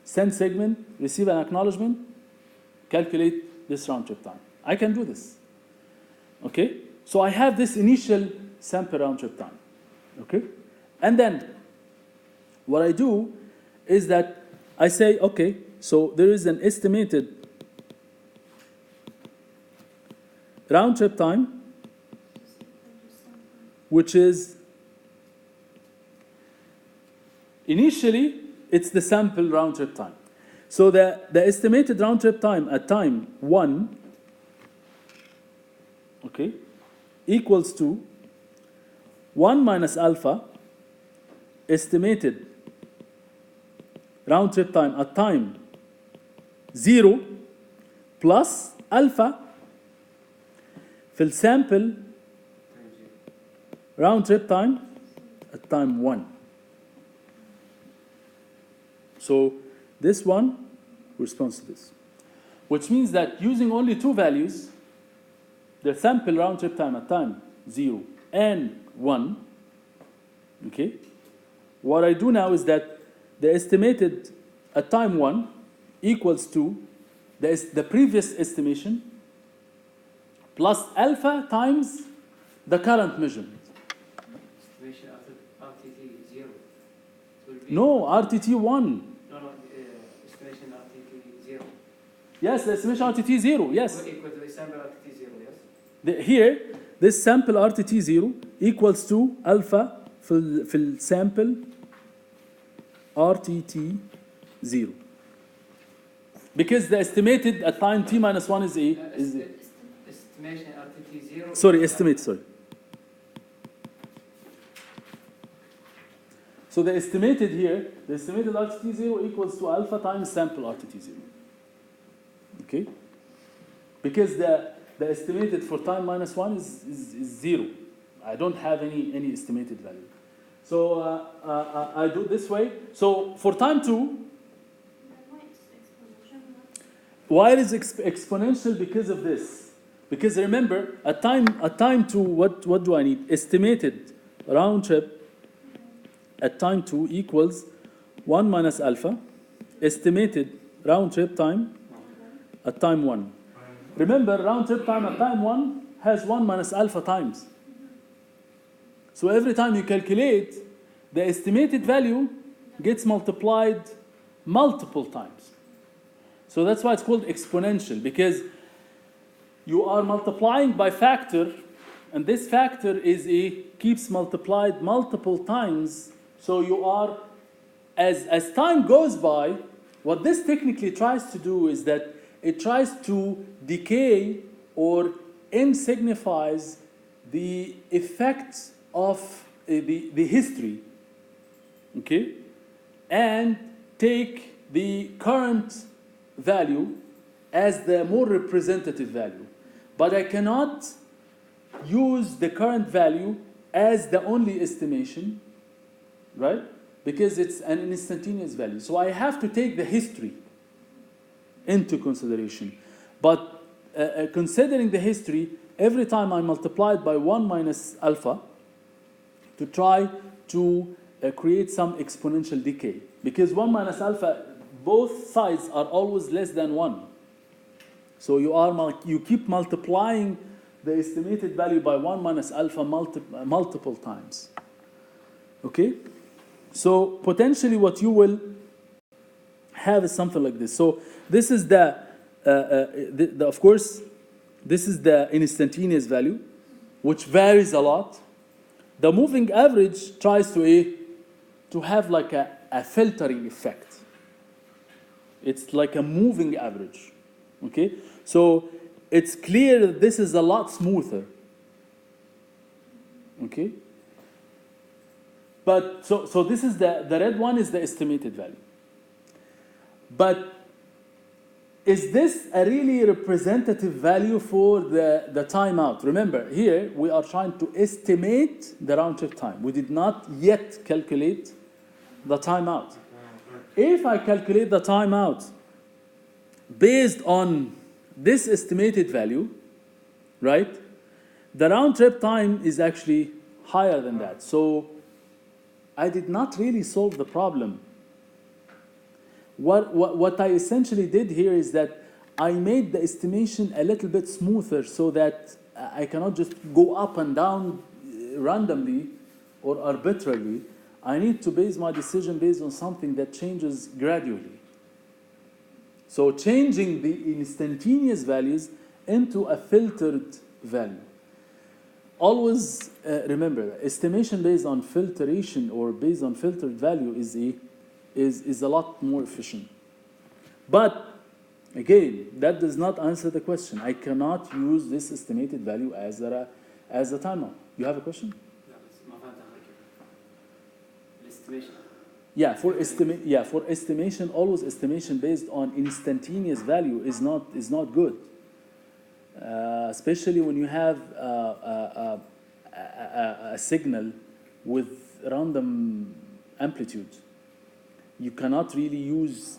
Speaker 1: Send segment, receive an acknowledgement, calculate this round trip time. I can do this. Okay? So I have this initial sample round trip time. Okay? And then what I do is that I say, okay, so there is an estimated round trip time, which is initially it's the sample round trip time. So the estimated round trip time at time 1, okay, equals to 1 minus alpha estimated round trip time at time 0 plus alpha في الsample round trip time at time 1. So this one responds to this, which means that using only two values, the sample round trip time at time 0 and 1, okay, what I do now is that the estimated at time 1 equals to the previous estimation plus alpha times the current measurement.
Speaker 5: Estimation of RTT 0. It will be
Speaker 1: No, RTT 1.
Speaker 5: No, estimation RTT 0.
Speaker 1: Yes, the estimation RTT 0, yes.
Speaker 5: Equal to the sample RTT 0, yes?
Speaker 1: Here, this sample RTT 0 equals to alpha في الsample RTT 0. Because the estimated at time t minus 1 is
Speaker 5: Estimation RTT 0.
Speaker 1: sorry. So the estimated here, the estimated RTT 0 equals to alpha times sample RTT 0. Okay? Because the estimated for time minus 1 is 0. I don't have any estimated value. So I do it this way. So for time 2, why it is exponential? Because of this. Because remember, at time 2, what do I need? Estimated round trip at time 2 equals 1 minus alpha, estimated round trip time at time 1. Remember, round trip time at time 1 has 1 minus alpha times. So every time you calculate, the estimated value gets multiplied multiple times. So that's why it's called exponential, because you are multiplying by factor, and this factor keeps multiplied multiple times. So you are, as time goes by, what this technically tries to do is that it tries to decay or insignifies the effects of the history, okay, and take the current value as the more representative value. But I cannot use the current value as the only estimation, right? Because it's an instantaneous value. So I have to take the history into consideration. But considering the history, every time I multiply it by 1 minus alpha to try to create some exponential decay. Because 1 minus alpha, both sides are always less than 1. So you keep multiplying the estimated value by 1 minus alpha multiple times. Okay? So potentially what you will have is something like this. So this is of course, this is the instantaneous value, which varies a lot. The moving average tries to have like a filtering effect. It's like a moving average. Okay? So it's clear that this is a lot smoother. Okay? But so this is the red one is the estimated value. But is this a really representative value for the timeout? Remember, here we are trying to estimate the round trip time. We did not yet calculate the timeout. If I calculate the timeout based on this estimated value, right, the round trip time is actually higher than that. So I did not really solve the problem. What I essentially did here is that I made the estimation a little bit smoother so that I cannot just go up and down randomly or arbitrarily. I need to base my decision based on something that changes gradually. So changing the instantaneous values into a filtered value. Always remember, estimation based on filtration or based on filtered value is a lot more efficient. But again, that does not answer the question. I cannot use this estimated value as a timeout. You have a question?
Speaker 5: Estimation.
Speaker 1: Yeah, for estimation, always estimation based on instantaneous value is not good. Especially when you have a signal with random amplitude. You cannot really use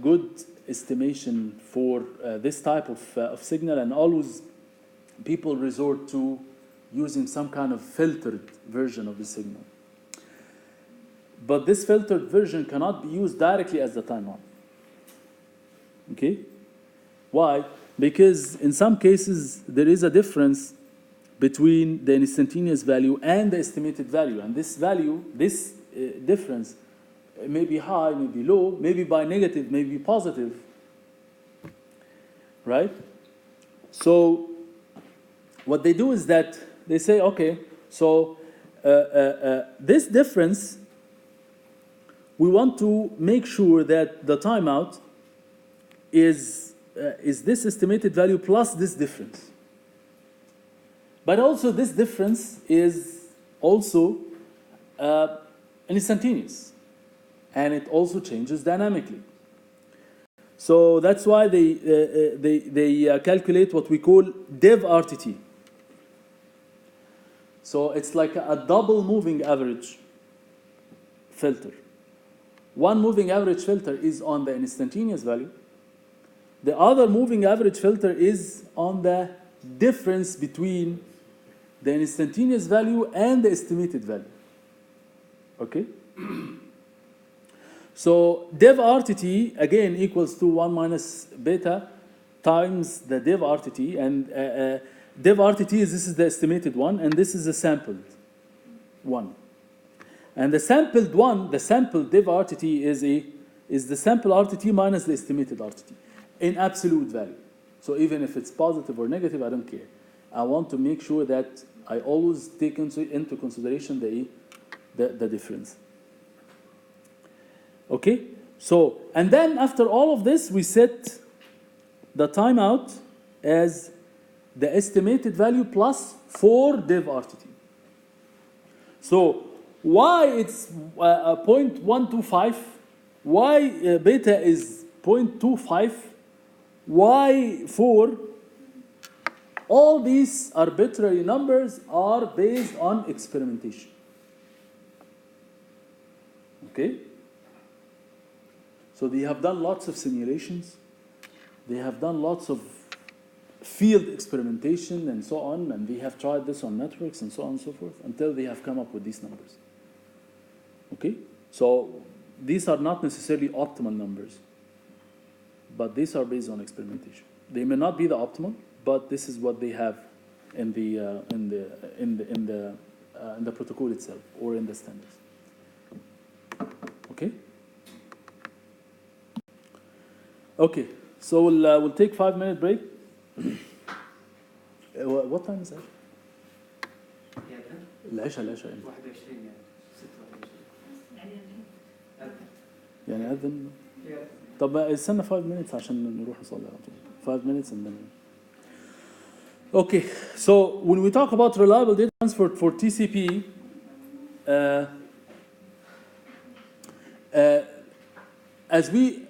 Speaker 1: good estimation for this type of signal, and always people resort to using some kind of filtered version of the signal. But this filtered version cannot be used directly as the timeout. Okay? Why? Because in some cases there is a difference between the instantaneous value and the estimated value, and this difference may be high, may be low, maybe by negative, maybe positive, right? So what they do is that they say, okay, so this difference, we want to make sure that the timeout is this estimated value plus this difference. But also this difference is also instantaneous, and it also changes dynamically. So that's why they calculate what we call dev RTT. So it's like a double moving average filter. One moving average filter is on the instantaneous value. The other moving average filter is on the difference between the instantaneous value and the estimated value. Okay? So dev RTT, again, equals to 1 minus beta times the dev RTT. And dev RTT this is the estimated one, and this is the sampled one. And the sampled one, the sampled dev RTT is the sample RTT minus the estimated RTT in absolute value. So even if it's positive or negative, I don't care. I want to make sure that I always take into consideration the difference. Okay? So, and then after all of this, we set the timeout as the estimated value plus 4 dev RTT. So, why it's 0.125, why beta is 0.25, why 4, all these arbitrary numbers are based on experimentation. Okay? So they have done lots of simulations, they have done lots of field experimentation and so on, and they have tried this on networks and so on and so forth until they have come up with these numbers. Okay? So these are not necessarily optimal numbers, but these are based on experimentation. They may not be the optimal, but this is what they have in the protocol itself or in the standards. Okay? Okay, so we'll take 5-minute break. What time is that? العشاء
Speaker 5: 21
Speaker 1: يعني أذن. طب استنى 5 minutes عشان نروح نصلي على طول. 5 minutes and then. Okay, so when we talk about reliable data transfer for TCP, as we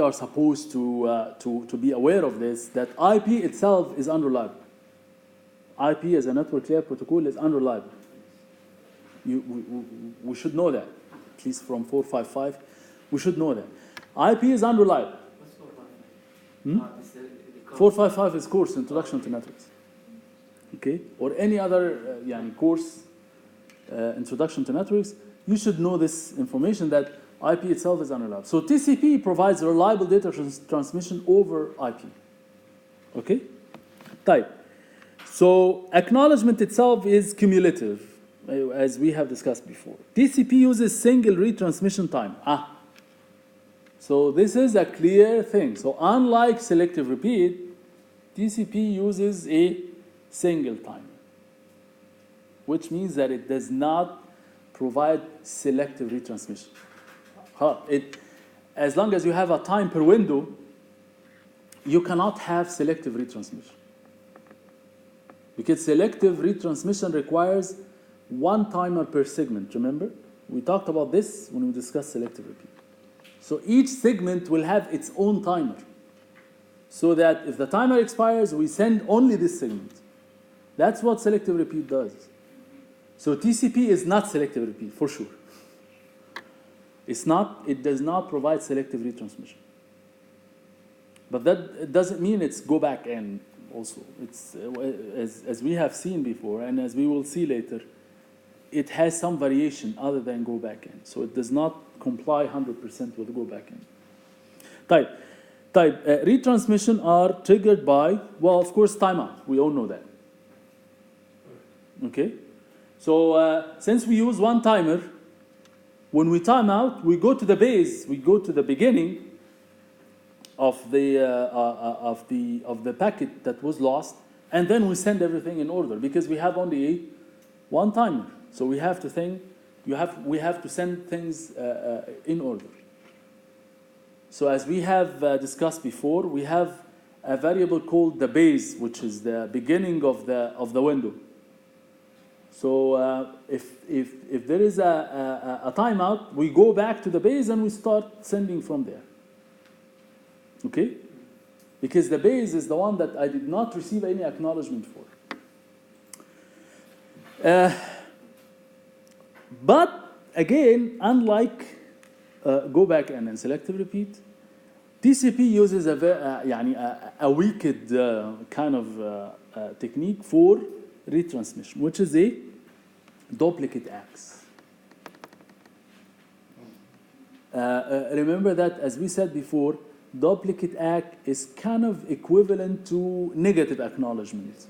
Speaker 1: are supposed to be aware of this, that IP itself is unreliable. IP as a network layer protocol is unreliable. We should know that, at least from 455, we should know that. IP is unreliable.
Speaker 5: What's 455?
Speaker 1: Hmm?
Speaker 5: This, the code.
Speaker 1: 455 is course, Introduction to Networks. Okay? Or any other course, Introduction to Networks, you should know this information that IP itself is unreliable. So TCP provides reliable data transmission over IP. Okay? Type. So acknowledgement itself is cumulative, as we have discussed before. TCP uses single retransmission time. So this is a clear thing. So unlike selective repeat, TCP uses a single timer, which means that it does not provide selective retransmission. As long as you have a time per window, you cannot have selective retransmission. Because selective retransmission requires one timer per segment, remember? We talked about this when we discussed selective repeat. So each segment will have its own timer. So that if the timer expires, we send only this segment. That's what selective repeat does. So TCP is not selective repeat, for sure. It does not provide selective retransmission. But that doesn't mean it's go back N also. It's, as we have seen before, and as we will see later, it has some variation other than go back N. So it does not comply 100% with go back N. Retransmission are triggered by, well, of course, timeout. We all know that. Okay? So since we use one timer, when we time out, we go to the base, we go to the beginning of the packet that was lost, and then we send everything in order because we have only one timer. So we have to think, we have to send things in order. So as we have discussed before, we have a variable called the base, which is the beginning of the window. So if there is a timeout, we go back to the base and we start sending from there. Okay? Because the base is the one that I did not receive any acknowledgement for. But again, unlike go back and selective repeat, TCP uses a wicked kind of technique for retransmission, which is a duplicate acts. Remember that, as we said before, duplicate act is kind of equivalent to negative acknowledgement,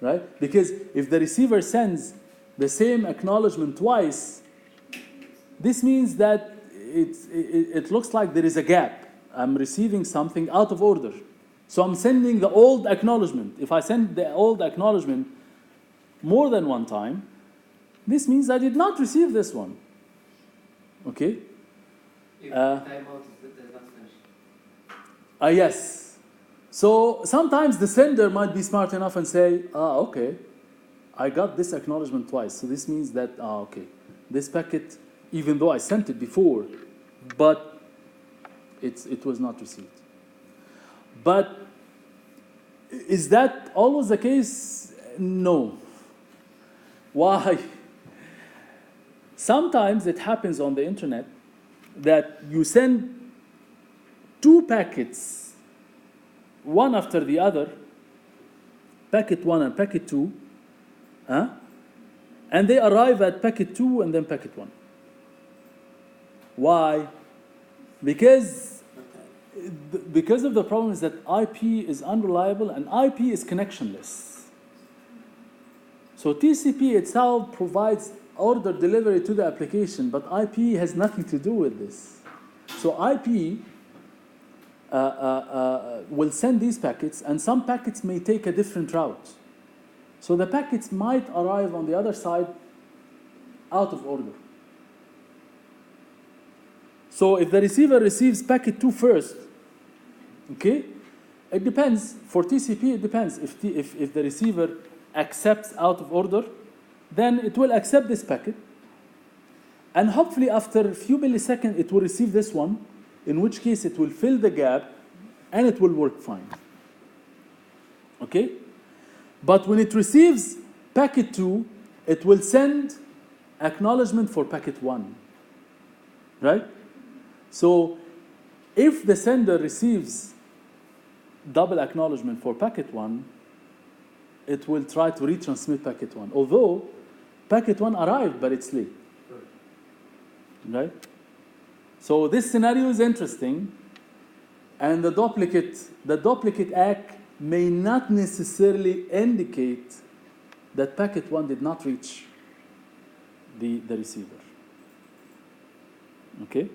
Speaker 1: right? Because if the receiver sends the same acknowledgement twice, this means that it looks like there is a gap. I'm receiving something out of order. So I'm sending the old acknowledgement. If I send the old acknowledgement more than one time, this means I did not receive this one. Okay?
Speaker 5: If timeout is not finished.
Speaker 1: Yes. So sometimes the sender might be smart enough and say, okay, I got this acknowledgement twice. So this means that, okay, this packet, even though I sent it before, but it was not received. But is that always the case? No. Why? Sometimes it happens on the internet that you send two packets, one after the other, packet 1 and packet 2, and they arrive at packet 2 and then packet 1. Why? Because of the problem is that IP is unreliable and IP is connectionless. So TCP itself provides order delivery to the application, but IP has nothing to do with this. So IP will send these packets, and some packets may take a different route. So the packets might arrive on the other side out of order. So if the receiver receives packet 2 first, okay, it depends. For TCP, it depends. If the receiver accepts out of order, then it will accept this packet. And hopefully after a few milliseconds, it will receive this one, in which case it will fill the gap and it will work fine. Okay? But when it receives packet 2, it will send acknowledgement for packet 1. Right? So if the sender receives double acknowledgement for packet 1, it will try to retransmit packet 1, although packet 1 arrived, but it's late. Right? So this scenario is interesting, and the duplicate ACK may not necessarily indicate that packet 1 did not reach the receiver. Okay?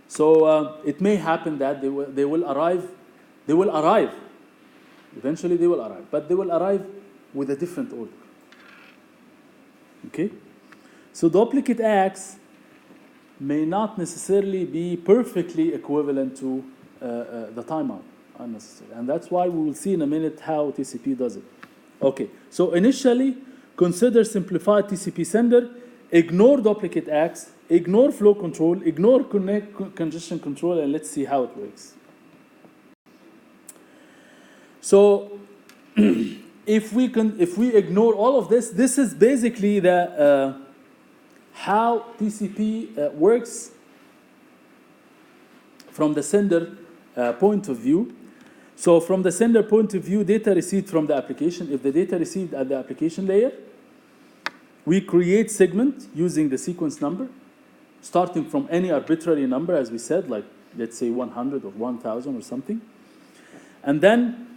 Speaker 1: So it may happen that they will arrive. Eventually they will arrive, but they will arrive with a different order. Okay? So duplicate ACKs may not necessarily be perfectly equivalent to the timeout, unnecessary. And that's why we will see in a minute how TCP does it. Okay, so initially, consider simplified TCP sender, ignore duplicate ACKs, ignore flow control, ignore congestion control, and let's see how it works. So if we ignore all of this, this is basically the how TCP works from the sender point of view. So from the sender point of view, data received from the application. If the data received at the application layer, we create segment using the sequence number, starting from any arbitrary number, as we said, like let's say 100 or 1000 or something. And then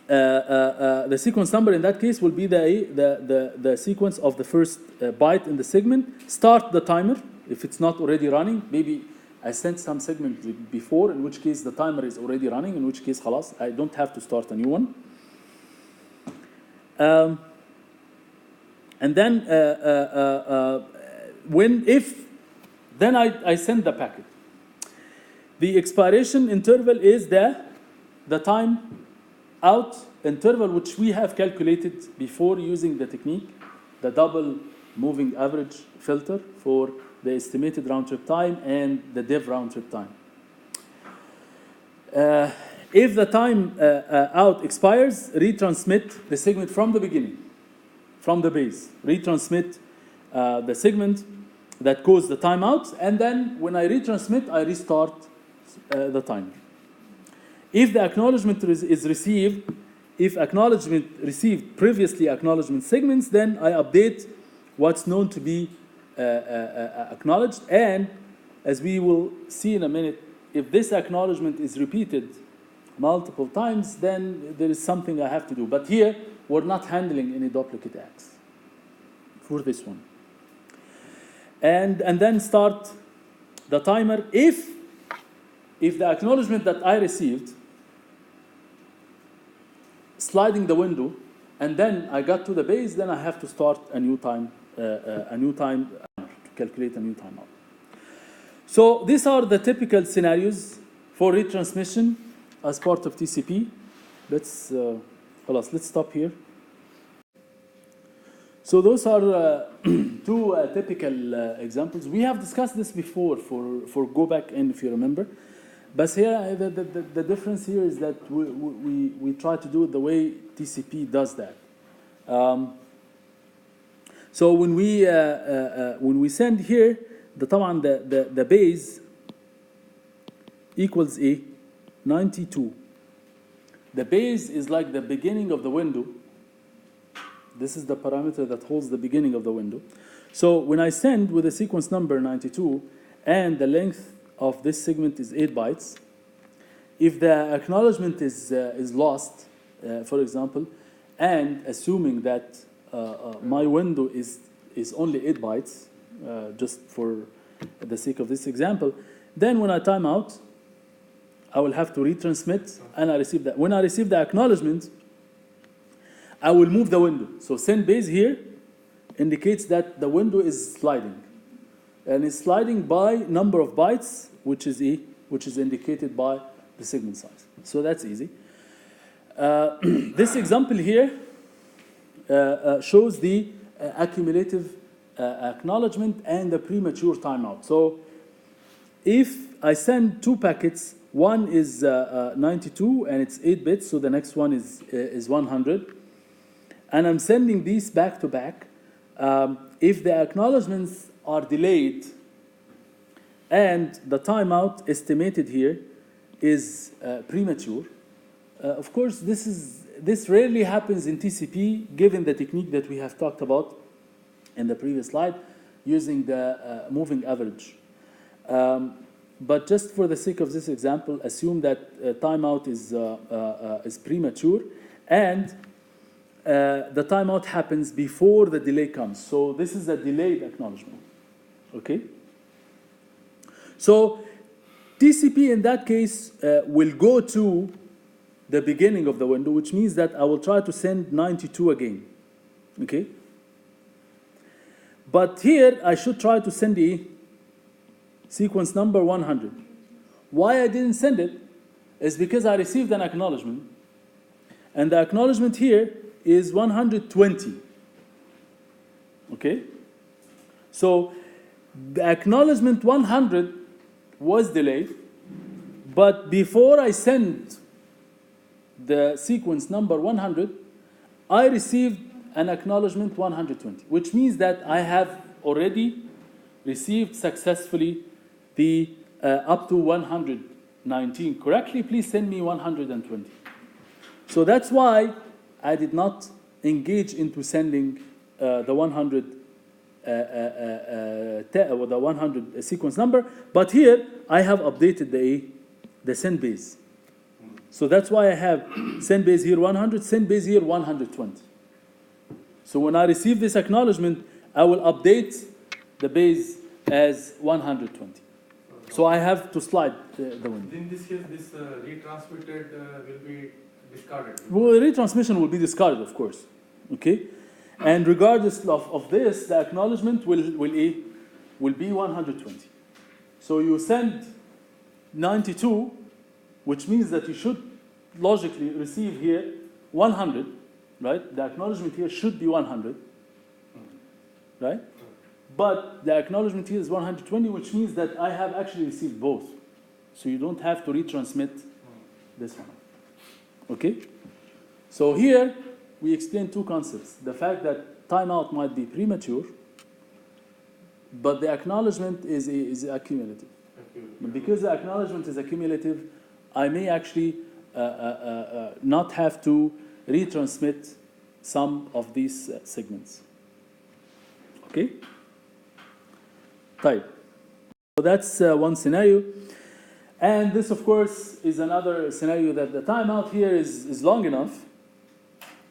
Speaker 1: the sequence number in that case will be the sequence of the first byte in the segment. Start the timer if it's not already running. Maybe I sent some segment before, in which case the timer is already running, in which case خلاص, I don't have to start a new one. And then then I send the packet. The expiration interval is the time out interval, which we have calculated before using the technique, the double moving average filter for the estimated round trip time and the dev round trip time. If the time out expires, retransmit the segment from the beginning, from the base. Retransmit the segment that caused the timeout, and then when I retransmit, I restart the timer. If the acknowledgement is received, if acknowledgement received previously acknowledgement segments, then I update what's known to be acknowledged. And as we will see in a minute, if this acknowledgement is repeated multiple times, then there is something I have to do. But here, we're not handling any duplicate ACKs for this one. And then start the timer. If the acknowledgement that I received, sliding the window, and then I got to the base, then I have to start a new time to calculate a new timeout. So these are the typical scenarios for retransmission as part of TCP. Let's stop here. So those are two typical examples. We have discussed this before for go back in, if you remember. But here, the difference here is that we try to do it the way TCP does that. So when we send here, the base equals 92. The base is like the beginning of the window. This is the parameter that holds the beginning of the window. So when I send with the sequence number 92 and the length of this segment is 8 bytes, if the acknowledgement is lost, for example, and assuming that my window is only 8 bytes, just for the sake of this example, then when I time out, I will have to retransmit, and I receive that. When I receive the acknowledgement, I will move the window. So send base here indicates that the window is sliding. And it's sliding by number of bytes, which is indicated by the segment size. So that's easy. This example here shows the accumulative acknowledgement and the premature timeout. So if I send two packets, one is 92 and it's 8 bits, so the next one is 100, and I'm sending these back to back, if the acknowledgements are delayed, and the timeout estimated here is premature. Of course, this rarely happens in TCP, given the technique that we have talked about in the previous slide, using the moving average. But just for the sake of this example, assume that timeout is premature, and the timeout happens before the delay comes. So this is a delayed acknowledgement. Okay? So TCP in that case will go to the beginning of the window, which means that I will try to send 92 again. Okay? But here I should try to send a sequence number 100. Why I didn't send it is because I received an acknowledgement, and the acknowledgement here is 120. Okay? So the acknowledgement 100 was delayed, but before I sent the sequence number 100, I received an acknowledgement 120, which means that I have already received successfully the up to 119 correctly. Please send me 120. So that's why I did not engage into sending the 100 the 100 sequence number, but here I have updated the send base. So that's why I have send base here 100, send base here 120. So when I receive this acknowledgement, I will update the base as 120. So I have to slide the window.
Speaker 2: In this case, this retransmitted will be discarded.
Speaker 1: Well, retransmission will be discarded, of course. Okay? And regardless of this, the acknowledgement will be 120. So you send 92, which means that you should logically receive here 100, right? The acknowledgement here should be 100, right? But the acknowledgement here is 120, which means that I have actually received both. So you don't have to retransmit this one. Okay? So here we explain two concepts. The fact that timeout might be premature, but the acknowledgement is accumulative. Because the acknowledgement is accumulative, I may actually not have to retransmit some of these segments. Okay? Type. So that's one scenario. And this, of course, is another scenario that the timeout here is long enough.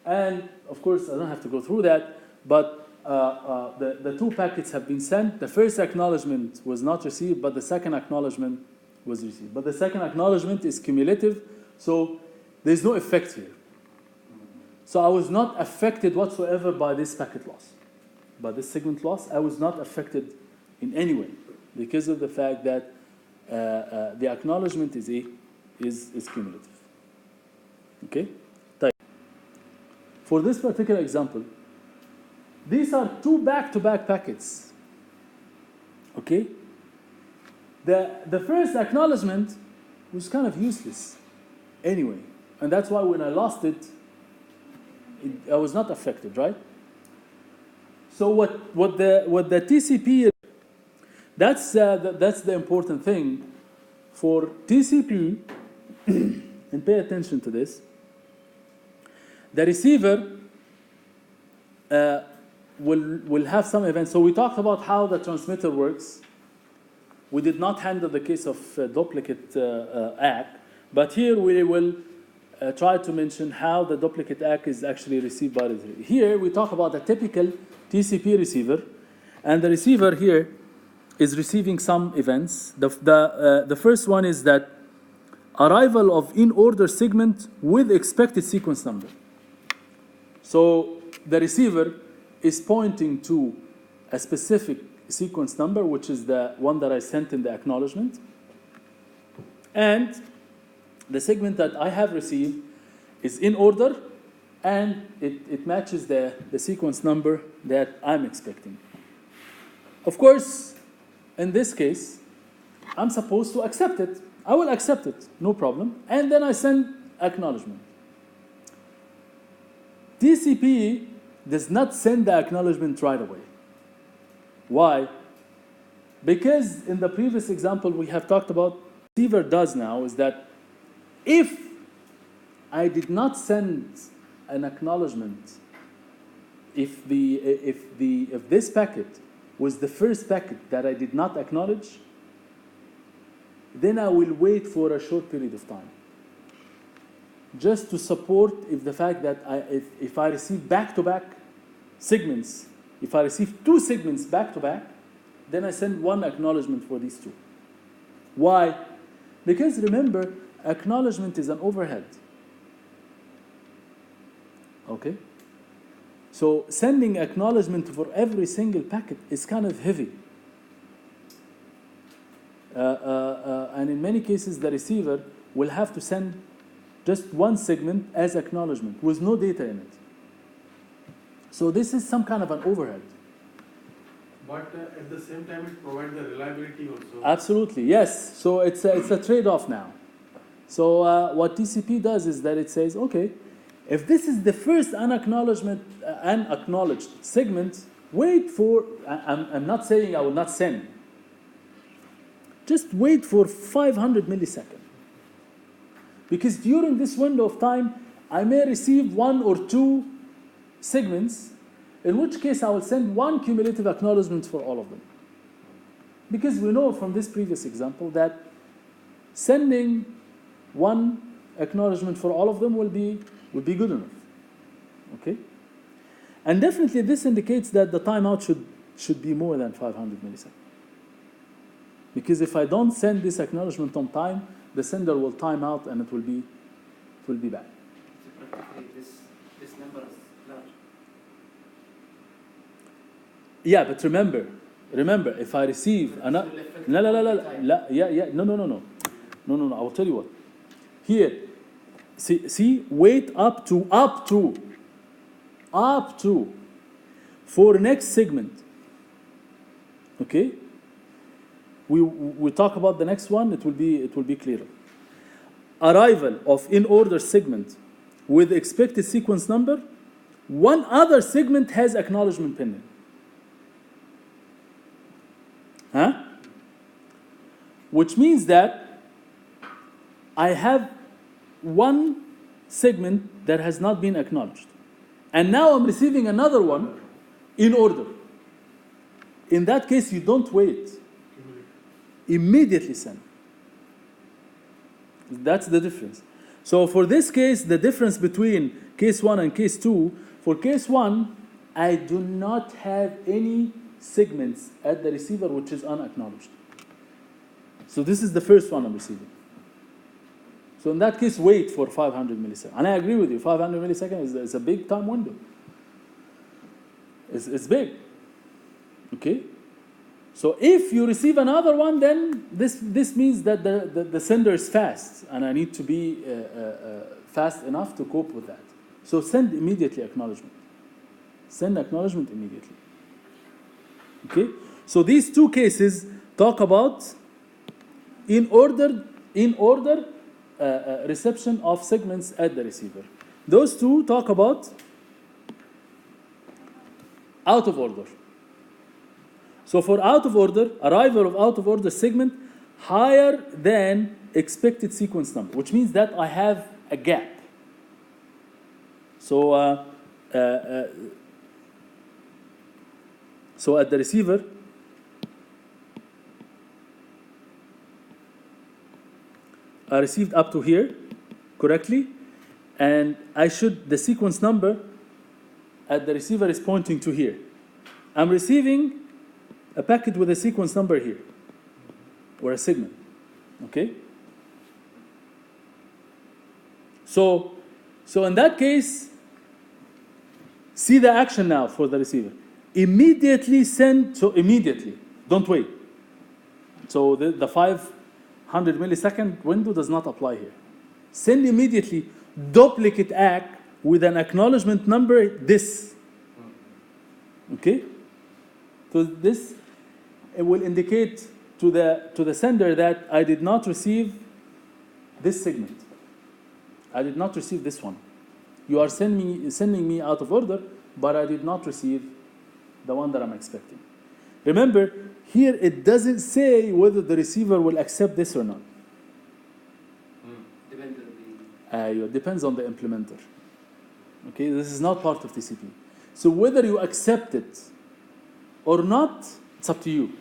Speaker 1: And, of course, I don't have to go through that, but the two packets have been sent. The first acknowledgement was not received, but the second acknowledgement was received. But the second acknowledgement is cumulative, so there's no effect here. So I was not affected whatsoever by this packet loss. By this segment loss, I was not affected in any way because of the fact that the acknowledgement is cumulative. Okay? For this particular example, these are two back-to-back packets. Okay? The first acknowledgement was kind of useless anyway. And that's why when I lost it, I was not affected, right? So what the TCP, that's the important thing for TCP, and pay attention to this. The receiver will have some events. So we talked about how the transmitter works. We did not handle the case of duplicate ACK, but here we will try to mention how the duplicate ACK is actually received by the receiver. Here we talk about a typical TCP receiver, and the receiver here is receiving some events. The first one is that arrival of in-order segment with expected sequence number. So the receiver is pointing to a specific sequence number, which is the one that I sent in the acknowledgement. And the segment that I have received is in order, and it matches the sequence number that I'm expecting. Of course, in this case, I'm supposed to accept it. I will accept it, no problem. And then I send acknowledgement. TCP does not send the acknowledgement right away. Why? Because in the previous example we have talked about, receiver does now is that if I did not send an acknowledgement, if this packet was the first packet that I did not acknowledge, then I will wait for a short period of time, just to support if the fact that if I receive back-to-back segments, if I receive 2 segments back-to-back, then I send 1 acknowledgement for these 2. Why? Because remember, acknowledgement is an overhead. Okay? So sending acknowledgement for every single packet is kind of heavy. And in many cases, the receiver will have to send just 1 segment as acknowledgement with no data in it. So this is some kind of an overhead.
Speaker 2: But at the same time, it provides the reliability also.
Speaker 1: Absolutely, yes. So it's a trade-off now. So what TCP does is that it says, okay, if this is the first unacknowledged segment, wait for, I'm not saying I will not send. Just wait for 500 milliseconds. Because during this window of time, I may receive 1 or 2 segments, in which case I will send 1 cumulative acknowledgement for all of them. Because we know from this previous example that sending 1 acknowledgement for all of them will be good enough. Okay? And definitely this indicates that the timeout should be more than 500 milliseconds. Because if I don't send this acknowledgement on time, the sender will time out and it will be bad.
Speaker 5: So practically this number is large.
Speaker 1: Yeah, but remember, if I receive another, no, I will tell you what. Here, see, wait up to for next segment. Okay. We talk about the next one. It will be clearer. Arrival of in order segment with expected sequence number. 1 other segment has acknowledgement pending. Huh? Which means that I have 1 segment that has not been acknowledged. And now I'm receiving another one in order. In that case, you don't wait. Immediately send. That's the difference. So for this case, the difference between case 1 and case 2, for case 1, I do not have any segments at the receiver which is unacknowledged. So this is the first one I'm receiving. So in that case, wait for 500 milliseconds. And I agree with you, 500 milliseconds is a big time window. It's big. Okay? So if you receive another one, then this means that the sender is fast, and I need to be fast enough to cope with that. So send immediately acknowledgement. Send acknowledgement immediately. Okay? So these 2 cases talk about in order reception of segments at the receiver. Those 2 talk about out of order. So for out of order, arrival of out of order segment higher than expected sequence number, which means that I have a gap. So at the receiver, I received up to here correctly, and the sequence number at the receiver is pointing to here. I'm receiving a packet with a sequence number here, or a segment, okay? So in that case, see the action now for the receiver. Immediately send, so immediately, don't wait. So the 500 millisecond window does not apply here. Send immediately, duplicate ACK with an acknowledgement number, this. Okay? So this, it will indicate to the sender that I did not receive this segment. I did not receive this one. You are sending me out of order, but I did not receive the one that I'm expecting. Remember, here it doesn't say whether the receiver will accept this or not.
Speaker 5: Depends on
Speaker 1: It depends on the implementer. Okay, this is not part of TCP. So whether you accept it or not, it's up to you.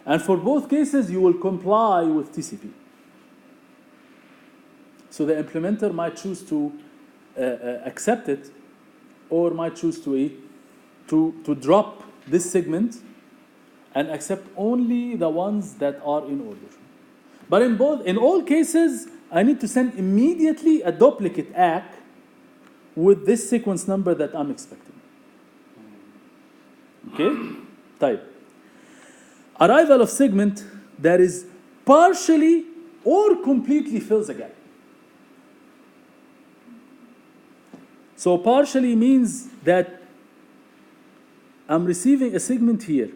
Speaker 1: And for both cases, you will comply with TCP. So the implementer might choose to accept it, or might choose to drop this segment and accept only the ones that are in order. But in all cases, I need to send immediately a duplicate ACK with this sequence number that I'm expecting. Okay? Type. Arrival of segment that is partially or completely fills a gap. So partially means that I'm receiving a segment here.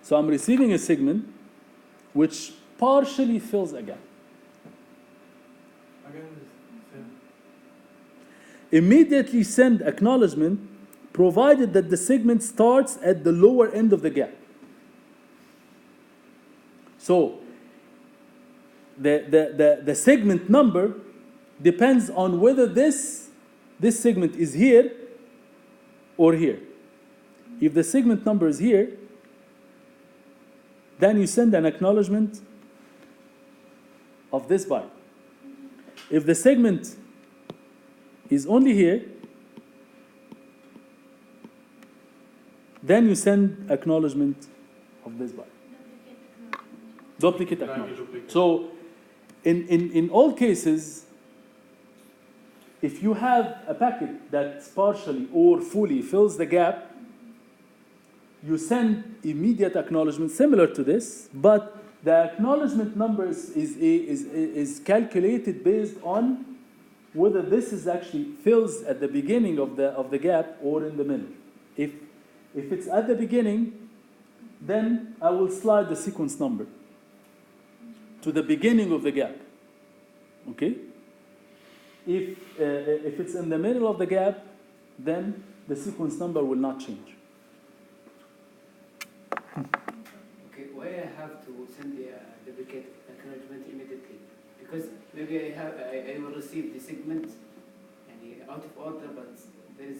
Speaker 1: So I'm receiving a segment which partially fills a gap.
Speaker 2: Again, same.
Speaker 1: Immediately send acknowledgement provided that the segment starts at the lower end of the gap. So the segment number depends on whether this segment is here or here. If the segment number is here, then you send an acknowledgement of this byte. If the segment is only here, then you send acknowledgement of this byte. Duplicate acknowledgement. So in all cases, if you have a packet that partially or fully fills the gap, you send immediate acknowledgement similar to this, but the acknowledgement number is calculated based on whether this is actually fills at the beginning of the gap or in the middle. If it's at the beginning, then I will slide the sequence number to the beginning of the gap. Okay? If it's in the middle of the gap, then the sequence number will not change.
Speaker 5: Okay, why I have to send the duplicate acknowledgement immediately? Because maybe I will receive the segment and out of order, but there is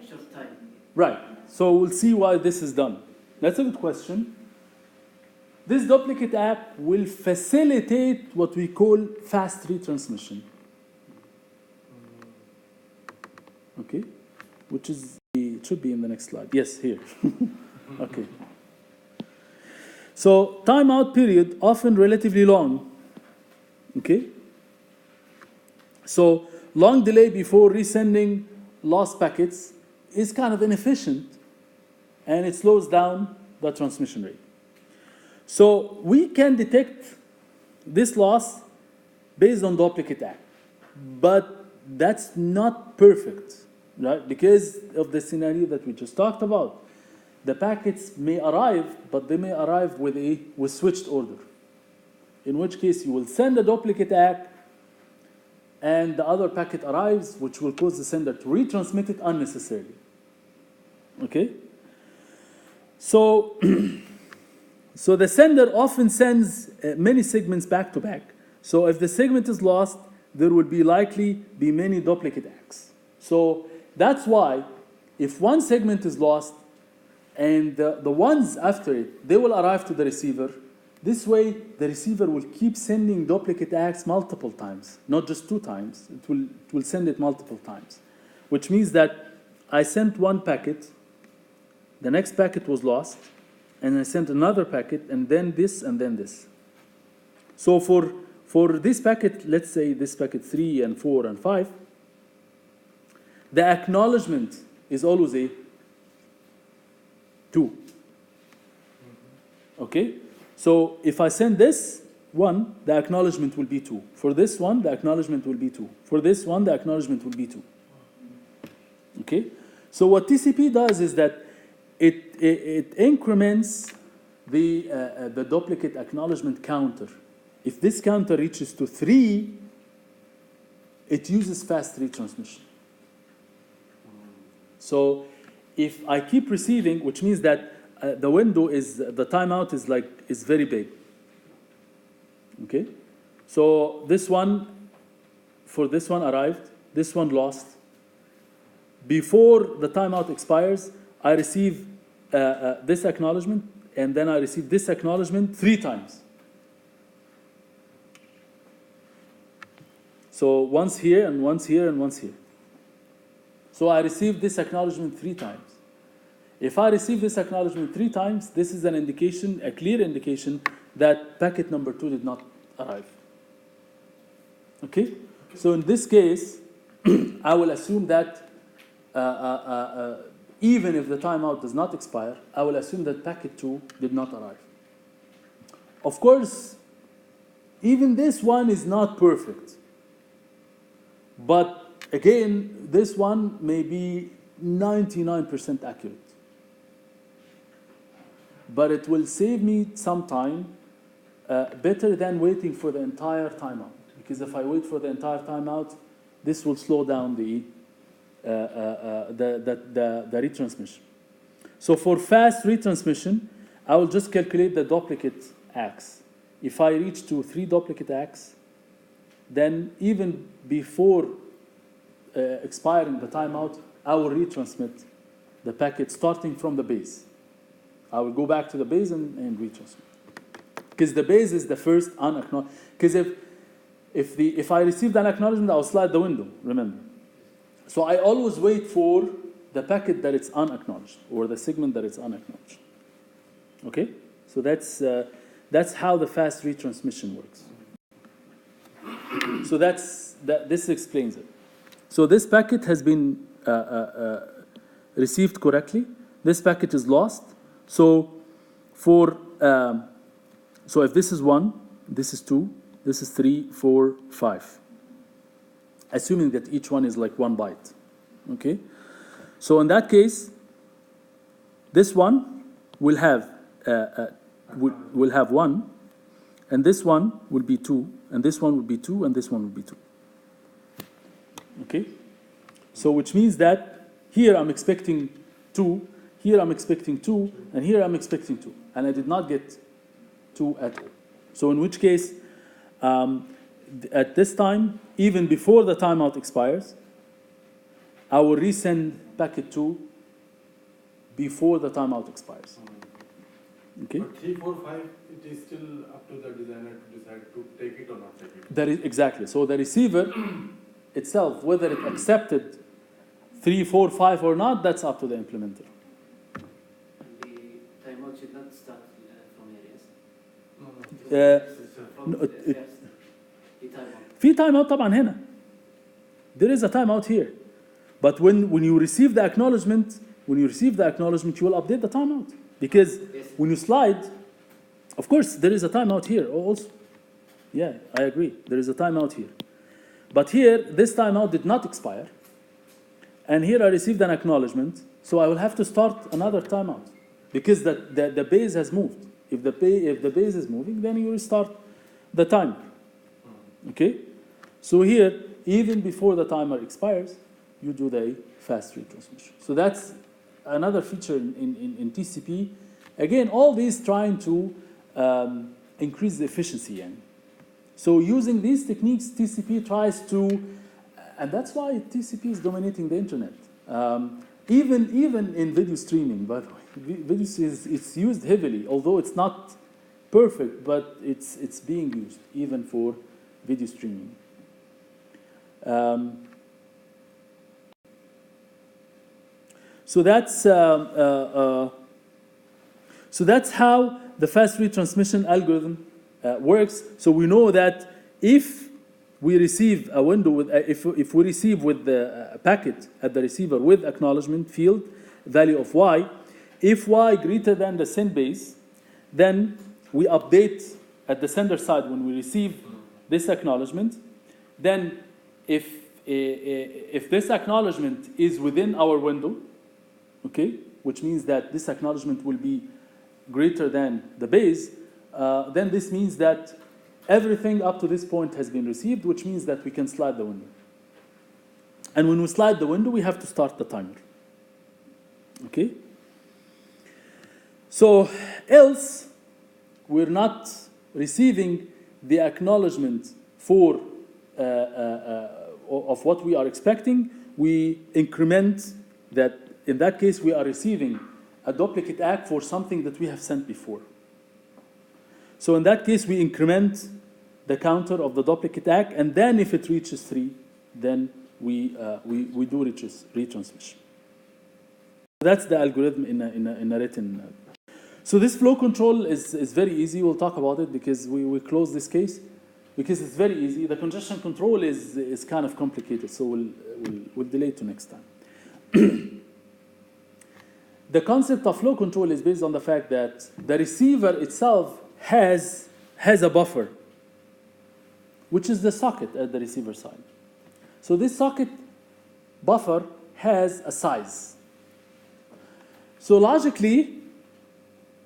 Speaker 5: a short time.
Speaker 1: Right. So we'll see why this is done. That's a good question. This duplicate app will facilitate what we call fast retransmission. Okay, which is it should be in the next slide. Yes, here. Okay. So timeout period often relatively long. Okay. So long delay before resending lost packets is kind of inefficient, and it slows down the transmission rate. So we can detect this loss based on duplicate ACK, but that's not perfect, right? Because of the scenario that we just talked about. The packets may arrive, but they may arrive with switched order. In which case you will send a duplicate ACK, and the other packet arrives, which will cause the sender to retransmit it unnecessarily. Okay? So, so the sender often sends many segments back to back. So if the segment is lost, there will likely be many duplicate ACKs. So that's why if one segment is lost and the ones after it, they will arrive to the receiver. This way, the receiver will keep sending duplicate ACKs multiple times, not just 2 times. It will send it multiple times, which means that I sent one packet, the next packet was lost, and I sent another packet, and then this, and then this. So for this packet, let's say this packet 3 and 4 and 5, the acknowledgement is always a 2. Okay? So if I send this 1, the acknowledgement will be 2. For this one, the acknowledgement will be 2. For this one, the acknowledgement will be 2. Okay? So what TCP does is that it increments the duplicate acknowledgement counter. If this counter reaches to 3, it uses fast retransmission. So if I keep receiving, which means that the window is, the timeout is very big. Okay? So this one, for this one arrived, this one lost. Before the timeout expires, I receive this acknowledgement, and then I receive this acknowledgement 3 times. So once here, and once here, and once here. So I received this acknowledgement 3 times. If I receive this acknowledgement 3 times, this is an indication, a clear indication, that packet number 2 did not arrive. Okay? So in this case, I will assume that even if the timeout does not expire, I will assume that packet 2 did not arrive. Of course, even this one is not perfect. But again, this one may be 99% accurate. But it will save me some time, better than waiting for the entire timeout. Because if I wait for the entire timeout, this will slow down the retransmission. So for fast retransmission, I will just calculate the duplicate acts. If I reach to 3 duplicate acts, then even before expiring the timeout, I will retransmit the packet starting from the base. I will go back to the base and retransmit. Because the base is the first unacknowledged. Because if I received an acknowledgement, I'll slide the window, remember. So I always wait for the packet that it's unacknowledged, or the segment that it's unacknowledged. Okay? So that's how the fast retransmission works. So this explains it. So this packet has been received correctly. This packet is lost. So so if this is 1, this is 2, this is 3, 4, 5. Assuming that each one is like 1 byte. Okay? So in that case, this one will have 1, and this one will be 2, and this one will be 2, and this one will be 2. Okay? So which means that here I'm expecting 2, here I'm expecting 2, and here I'm expecting 2. And I did not get 2 at all. So in which case, at this time, even before the timeout expires, I will resend packet 2 before the timeout expires. Okay?
Speaker 2: But 3, 4, 5, it is still up to the designer to decide to take it or not take it.
Speaker 1: That is, exactly. So the receiver itself, whether it accepted 3, 4, 5 or not, that's up to the implementer.
Speaker 5: The timeout should not start from here, yes?
Speaker 2: No, no.
Speaker 5: From the timeout.
Speaker 1: في timeout طبعا هنا. There is a timeout here. But when you receive the acknowledgement, you will update the timeout. Because when you slide, of course, there is a timeout here also. Yeah, I agree. There is a timeout here. But here, this timeout did not expire. And here I received an acknowledgement. So I will have to start another timeout. Because the base has moved. If the base is moving, then you restart the timer. Okay? So here, even before the timer expires, you do the fast retransmission. So that's another feature in TCP. Again, all these trying to increase the efficiency. So using these techniques, TCP tries to, and that's why TCP is dominating the internet. Even in video streaming, by the way. Video it's used heavily, although it's not perfect, but it's being used even for video streaming. So that's how the fast retransmission algorithm works. So we know that if we receive a window with if we receive with the packet at the receiver with acknowledgement field value of y, if y greater than the send base, then we update at the sender side when we receive this acknowledgement. Then if this acknowledgement is within our window, okay, which means that this acknowledgement will be greater than the base, then this means that everything up to this point has been received, which means that we can slide the window. And when we slide the window, we have to start the timer. Okay? So else, we're not receiving the acknowledgement for of what we are expecting. We increment that. In that case, we are receiving a duplicate ACK for something that we have sent before. So in that case, we increment the counter of the duplicate ACK, and then if it reaches 3, then we do retransmission. That's the algorithm in a written. So this flow control is very easy. We'll talk about it because we close this case because it's very easy. The congestion control is kind of complicated, so we'll delay it to next time. The concept of flow control is based on the fact that the receiver itself has a buffer, which is the socket at the receiver side. So this socket buffer has a size. So logically,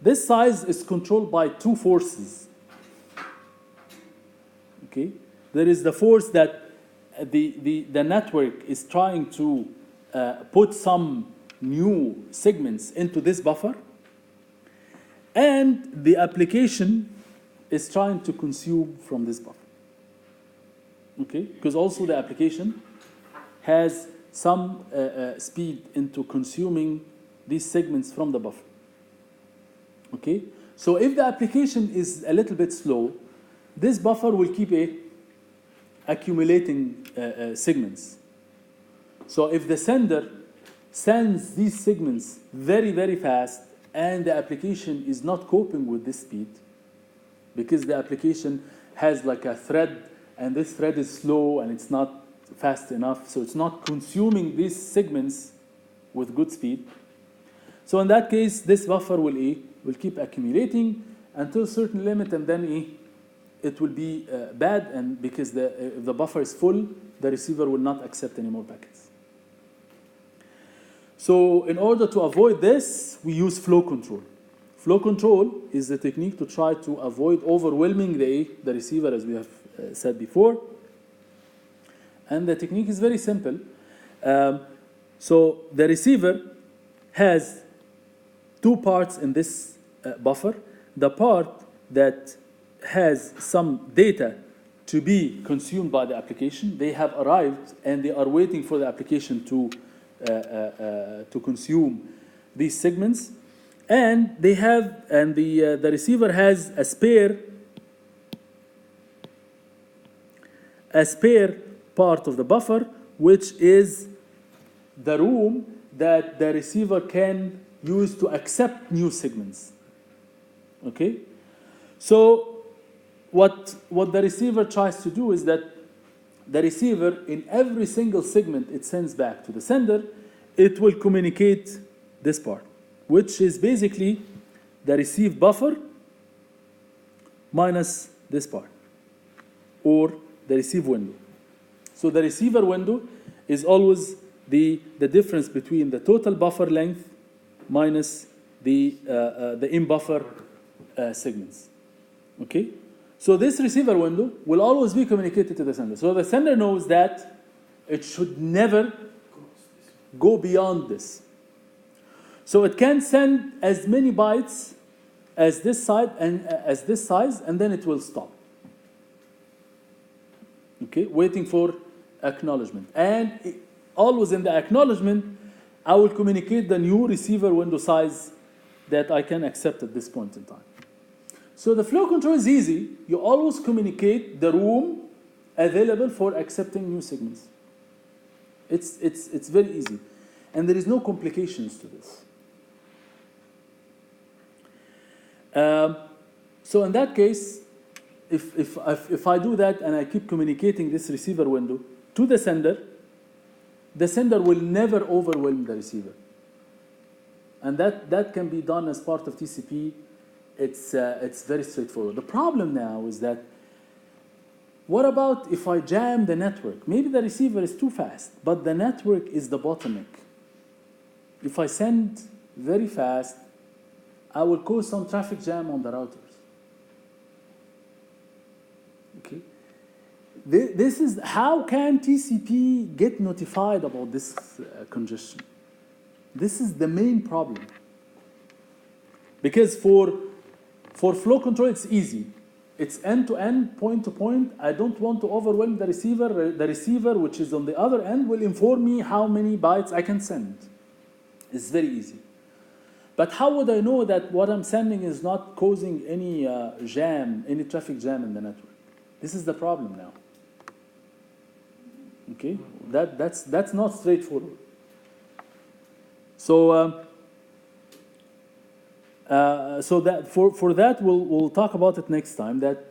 Speaker 1: this size is controlled by two forces. Okay? There is the force that the network is trying to put some new segments into this buffer, and the application is trying to consume from this buffer. Okay? Because also the application has some speed into consuming these segments from the buffer. Okay? So if the application is a little bit slow, this buffer will keep accumulating segments. So if the sender sends these segments very, very fast and the application is not coping with this speed, because the application has like a thread and this thread is slow and it's not fast enough, so it's not consuming these segments with good speed. So in that case, this buffer will keep accumulating until a certain limit, and then it will be bad, and because if the buffer is full, the receiver will not accept any more packets. So in order to avoid this, we use flow control. Flow control is the technique to try to avoid overwhelming the receiver, as we have said before. And the technique is very simple. So the receiver has two parts in this buffer. The part that has some data to be consumed by the application. They have arrived and they are waiting for the application to consume these segments, and the receiver has a spare part of the buffer, which is the room that the receiver can use to accept new segments. Okay, so what the receiver tries to do is that the receiver, in every single segment it sends back to the sender, it will communicate this part, which is basically the receive buffer minus this part, or the receive window. So the receiver window is always the difference between the total buffer length minus the in-buffer segments. Okay? So this receiver window will always be communicated to the sender. So the sender knows that it should never go beyond this. So it can send as many bytes as this size, and then it will stop. Okay, waiting for acknowledgement. And always in the acknowledgement, I will communicate the new receiver window size that I can accept at this point in time. So the flow control is easy. You always communicate the room available for accepting new segments. It's very easy. And there is no complications to this. So in that case, if I do that and I keep communicating this receiver window to the sender will never overwhelm the receiver. And that can be done as part of TCP. It's very straightforward. The problem now is that, what about if I jam the network? Maybe the receiver is too fast, but the network is the bottleneck. If I send very fast, I will cause some traffic jam on the routers. Okay. This is, how can TCP get notified about this congestion? This is the main problem. Because for flow control, it's easy. It's end-to-end, point-to-point. I don't want to overwhelm the receiver. The receiver, which is on the other end, will inform me how many bytes I can send. It's very easy. But how would I know that what I'm sending is not causing any jam, any traffic jam in the network? This is the problem now. Okay, that's not straightforward. So so that for that we'll talk about it next time. That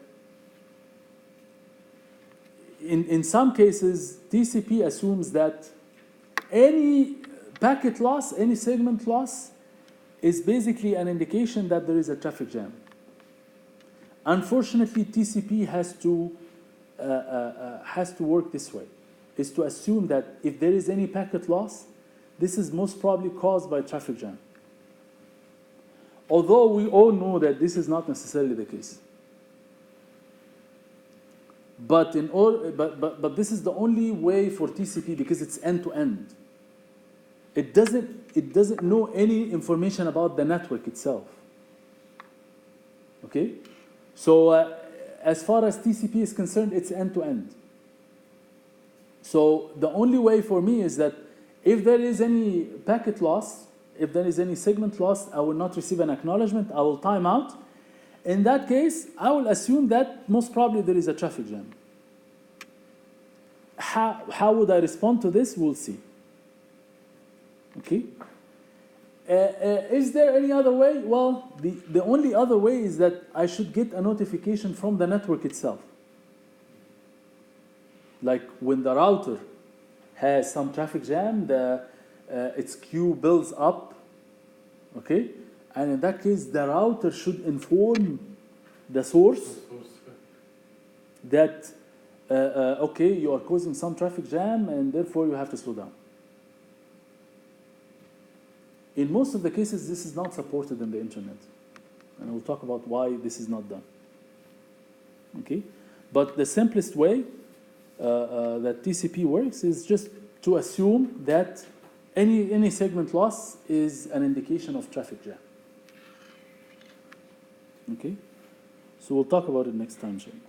Speaker 1: in some cases TCP assumes that any packet loss, any segment loss, is basically an indication that there is a traffic jam. Unfortunately, TCP has to work this way, is to assume that if there is any packet loss, this is most probably caused by traffic jam. Although we all know that this is not necessarily the case. But this is the only way for TCP because it's end-to-end. It doesn't know any information about the network itself. Okay? So as far as TCP is concerned, it's end-to-end. So the only way for me is that if there is any packet loss, if there is any segment loss, I will not receive an acknowledgement, I will time out. In that case, I will assume that most probably there is a traffic jam. How would I respond to this? We'll see. Okay? Is there any other way? Well, the only other way is that I should get a notification from the network itself. Like when the router has some traffic jam, its queue builds up, okay? And in that case, the router should inform the source that, okay, you are causing some traffic jam and therefore you have to slow down. In most of the cases, this is not supported in the internet. And we'll talk about why this is not done. Okay? But the simplest way that TCP works is just to assume that any segment loss is an indication of traffic jam. Okay? So we'll talk about it next time, Jim.